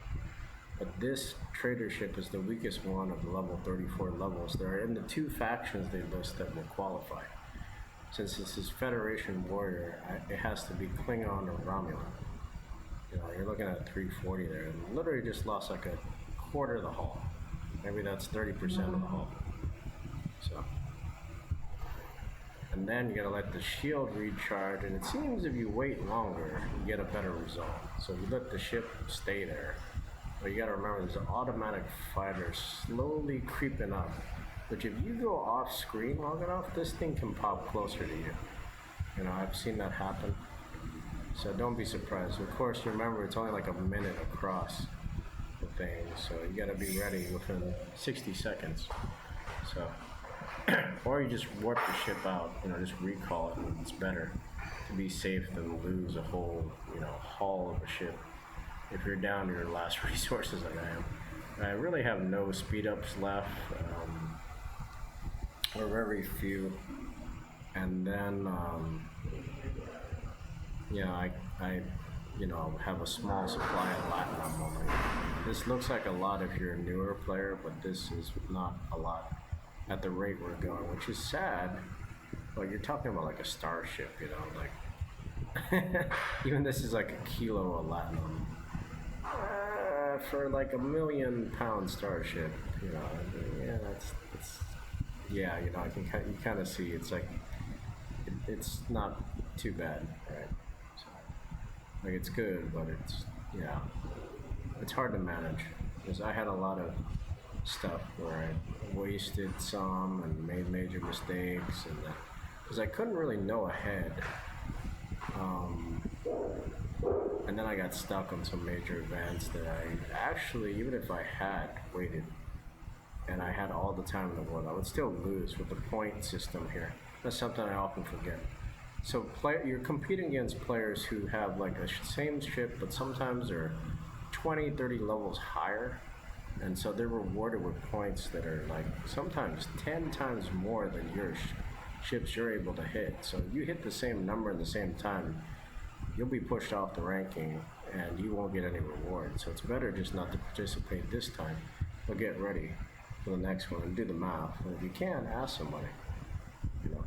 But this trader ship is the weakest one of the level 34 levels. There are in the two factions they list that will qualify. Since this is Federation Warrior, it has to be Klingon or Romulan. You know, you're looking at 340 there, and literally just lost like a quarter of the hull. Maybe that's 30% of the hull. So. And then you gotta let the shield recharge, and it seems if you wait longer, you get a better result. So you let the ship stay there. But you gotta remember there's an automatic fighter slowly creeping up, which if you go off screen long enough, this thing can pop closer to you. You know, I've seen that happen. So don't be surprised. Of course, remember it's only like a minute across the thing, so you gotta be ready within 60 seconds. So. Or you just warp the ship out, you know, just recall it, and it's better to be safe than lose a whole, you know, hull of a ship if you're down to your last resources like I am. I really have no speed ups left, or very few, and then, you know, I you know, have a small supply of Latinum only. This looks like a lot if you're a newer player, but this is not a lot at the rate we're going, which is sad, but you're talking about like a starship, you know, like, even this is like a kilo of Latinum. For like a 1,000,000-pound starship, you know, yeah, it's, yeah, you know, you kind of see, it's like, it's not too bad, right? So, like, it's good, but it's, yeah, it's hard to manage, because I had a lot of stuff where I wasted some and made major mistakes, and because I couldn't really know ahead, and then I got stuck on some major events that I actually, even if I had waited and I had all the time in the world, I would still lose with the point system here. That's something I often forget. So you're competing against players who have like the same ship, but sometimes they're 20, 30 levels higher. And so they're rewarded with points that are like sometimes 10 times more than your ships you're able to hit. So if you hit the same number in the same time, you'll be pushed off the ranking and you won't get any reward. So it's better just not to participate this time, but get ready for the next one and do the math. And if you can, ask somebody, you know.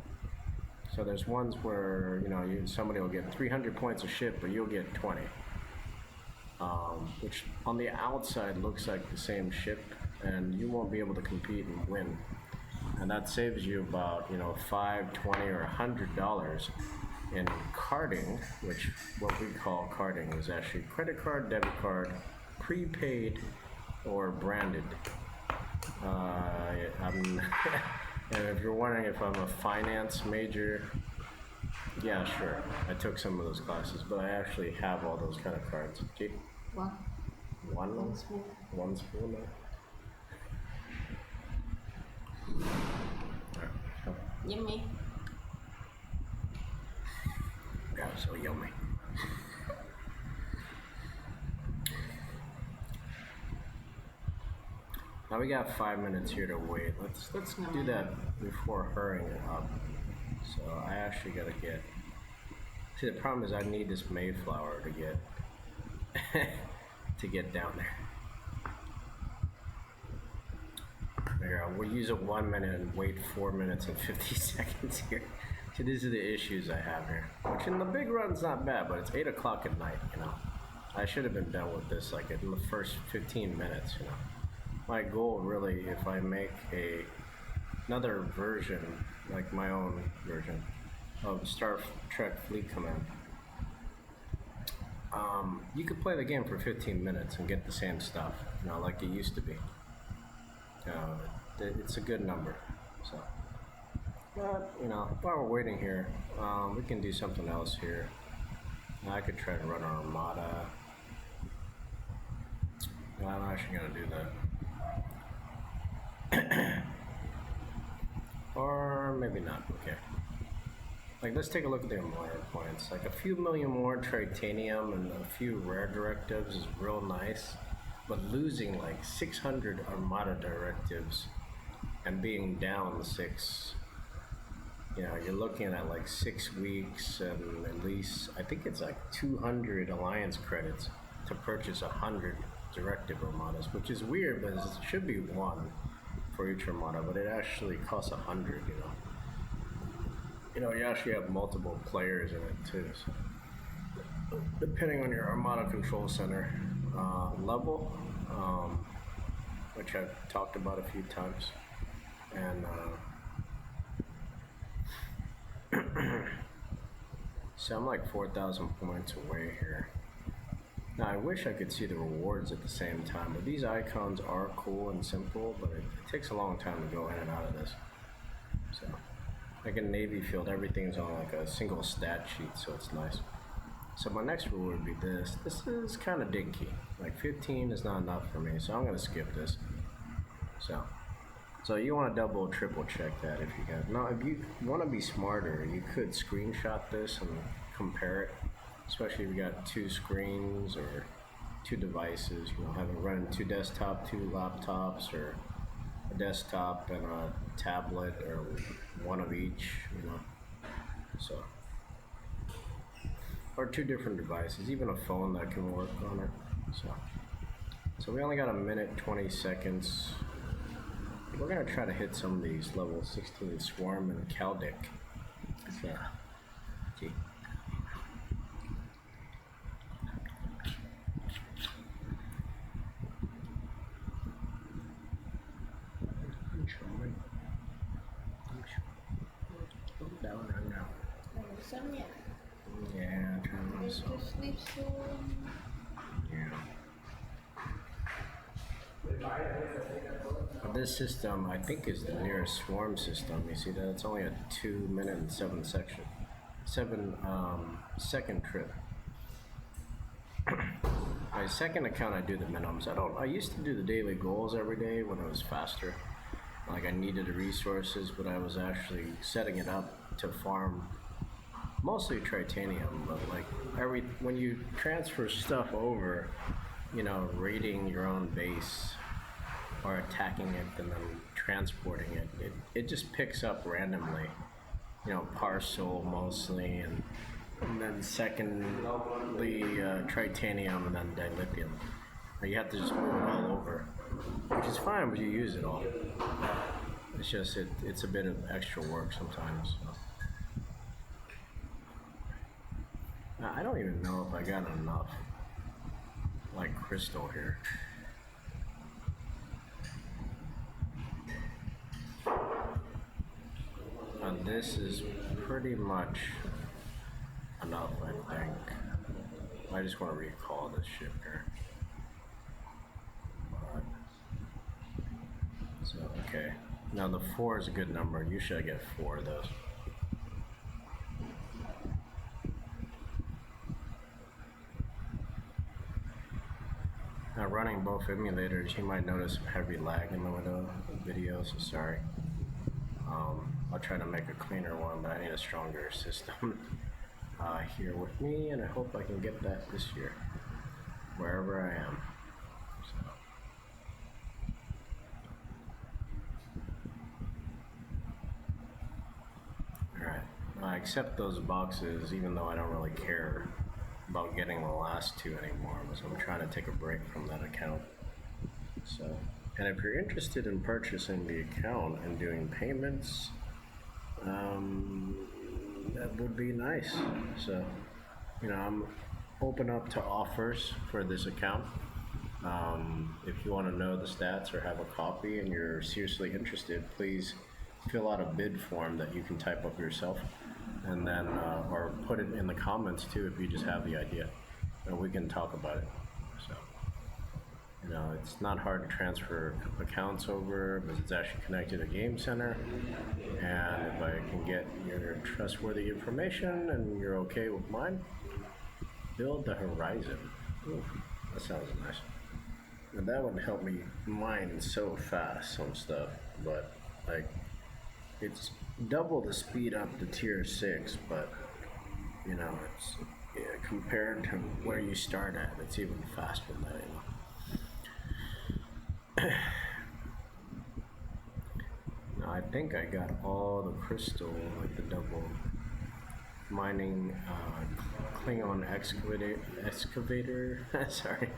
So there's ones where, you know, somebody will get 300 points a ship, but you'll get 20. which on the outside looks like the same ship, and you won't be able to compete and win. And that saves you about $5, $20, or $100 in carding, which what we call carding is actually credit card, debit card, prepaid, or branded. I'm and if you're wondering if I'm a finance major, yeah, sure. I took some of those classes, but I actually have all those kind of cards. Gee, One. one spoon. One spoon there. Alright, so, Yummy. yeah, so yummy. Now we got 5 minutes here to wait. Let's do that before hurrying it up. So I actually gotta get. See, the problem is I need this Mayflower to get to get down there. There, we'll use it 1 minute and wait 4 minutes and 50 seconds here. See, these are the issues I have here. Which in the big run's not bad, but it's 8 o'clock at night. I should have been done with this like in the first 15 minutes. My goal really, if I make another version, like my own version of Star Trek Fleet Command, you could play the game for 15 minutes and get the same stuff, like it used to be. It's a good number. So, but while we're waiting here, we can do something else here. I could try to run our Armada. No, I'm actually gonna do that. Or maybe not. Okay. Like, let's take a look at the Armada points. Like, a few million more titanium and a few rare directives is real nice, but losing like 600 Armada directives and being down 6, you're looking at like 6 weeks and at least, I think it's like 200 alliance credits to purchase 100 directive Armadas, which is weird because it should be 1 for each Armada, but it actually costs 100, you actually have multiple players in it too, so depending on your Armada control center level, which I've talked about a few times, and so I'm like 4,000 points away here. Now I wish I could see the rewards at the same time, but these icons are cool and simple, but it takes a long time to go in and out of this. So, like in Navy Field, everything's on like a single stat sheet, so it's nice. So my next rule would be this. This is kind of dinky. Like 15 is not enough for me, so I'm gonna skip this. So you want to double or triple check that if you got. Now, if you want to be smarter, you could screenshot this and compare it. Especially if you got 2 screens or 2 devices, have it running 2 desktop, 2 laptops, or a desktop and a tablet, or 1 of each, so, or 2 different devices, even a phone that can work on it, so we only got 1 minute 20 seconds. We're gonna try to hit some of these level 16 Swarm and Caldic. So, gee. Yeah, I'm trying to Going to sleep soon. Yeah. This system, I think, is the nearest swarm system. You see that? It's only a 2 minute and 7 second trip. My second account, I do the minimums. I used to do the daily goals every day when it was faster. Like, I needed the resources, but I was actually setting it up to farm mostly titanium, but like when you transfer stuff over, raiding your own base or attacking it and then transporting it just picks up randomly, parcel mostly, and then secondly titanium, and then dilithium. You have to just move it all over, which is fine, but you use it all. It's just it's a bit of extra work sometimes. So. I don't even know if I got enough. like crystal here. And this is pretty much enough, I think. I just want to recall this ship here. So, okay. Now the 4 is a good number. Usually I get 4 of those. Now running both emulators, you might notice some heavy lag in the video, so sorry. I'll try to make a cleaner one, but I need a stronger system here with me, and I hope I can get that this year, wherever I am. So. Alright, I accept those boxes even though I don't really care about getting the last 2 anymore, so I'm trying to take a break from that account. So, and if you're interested in purchasing the account and doing payments, that would be nice. So, you know, I'm open up to offers for this account. If you want to know the stats or have a copy and you're seriously interested, please fill out a bid form that you can type up yourself, and then or put it in the comments too if you just have the idea, and we can talk about it. So, you know, it's not hard to transfer accounts over because it's actually connected to Game Center, and if I can get your trustworthy information and you're okay with mine, build the Horizon. Ooh, that sounds nice. And that would help me mine so fast some stuff, but like it's double the speed up to tier 6, but you know, it's compared to where you start at, it's even faster than that, you know. Now I think I got all the crystal, like the double mining Klingon excavator. Sorry,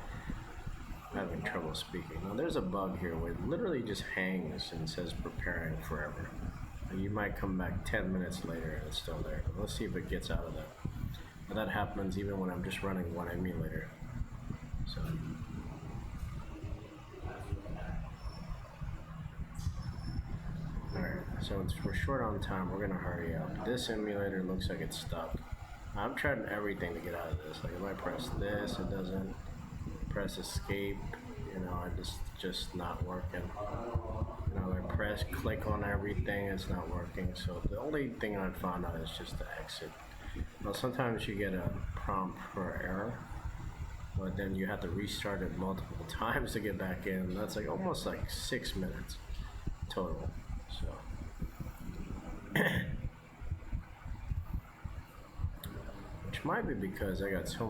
I'm having trouble speaking. Now there's a bug here where it literally just hangs and says preparing forever. You might come back 10 minutes later and it's still there. But let's see if it gets out of that. But that happens even when I'm just running one emulator. So. Alright, so we're short on time. We're gonna hurry up. This emulator looks like it's stuck. I'm trying everything to get out of this. Like if I press this, it doesn't. Press escape, you know, it's just not working. You know, I click on everything, it's not working. So the only thing I found out is just to exit. Now sometimes you get a prompt for error, but then you have to restart it multiple times to get back in. That's like almost like 6 minutes total. So, which might be because I got so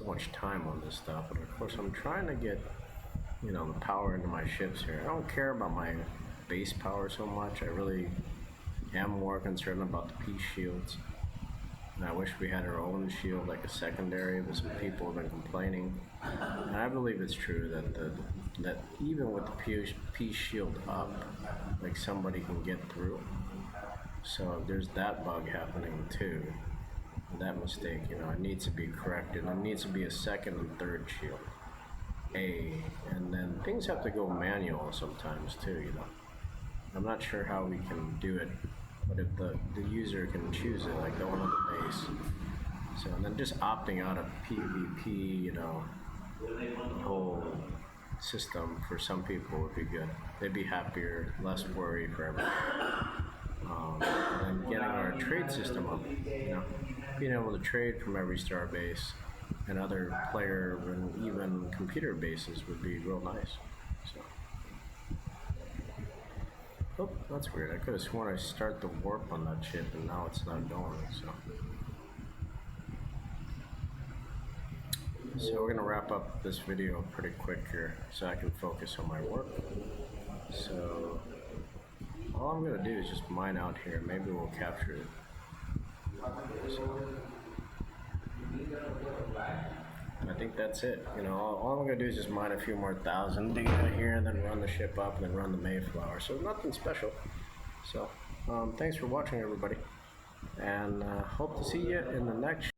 much time on this stuff, and of course I'm trying to get, you know, the power into my ships here. I don't care about my base power so much. I really am more concerned about the peace shields. And I wish we had our own shield, like a secondary, but some people have been complaining. And I believe it's true that even with the peace shield up, like somebody can get through. So there's that bug happening too. That mistake, you know, it needs to be corrected. It needs to be a second and third shield. And then things have to go manual sometimes too, you know. I'm not sure how we can do it, but if the user can choose it, like the one on the base. So, and then just opting out of PvP, you know, the whole system for some people would be good. They'd be happier, less worried for everything. And then getting our trade system up, you know, being able to trade from every star base and other player and even computer bases would be real nice. So. Oh, that's weird. I could have sworn I start the warp on that ship and now it's not going, so we're gonna wrap up this video pretty quick here so I can focus on my work. So all I'm gonna do is just mine out here. Maybe we'll capture it. So, I think that's it. You know, all I'm gonna do is just mine a few more thousand data here, and then run the ship up, and then run the Mayflower. So nothing special. So thanks for watching, everybody, and hope to see you in the next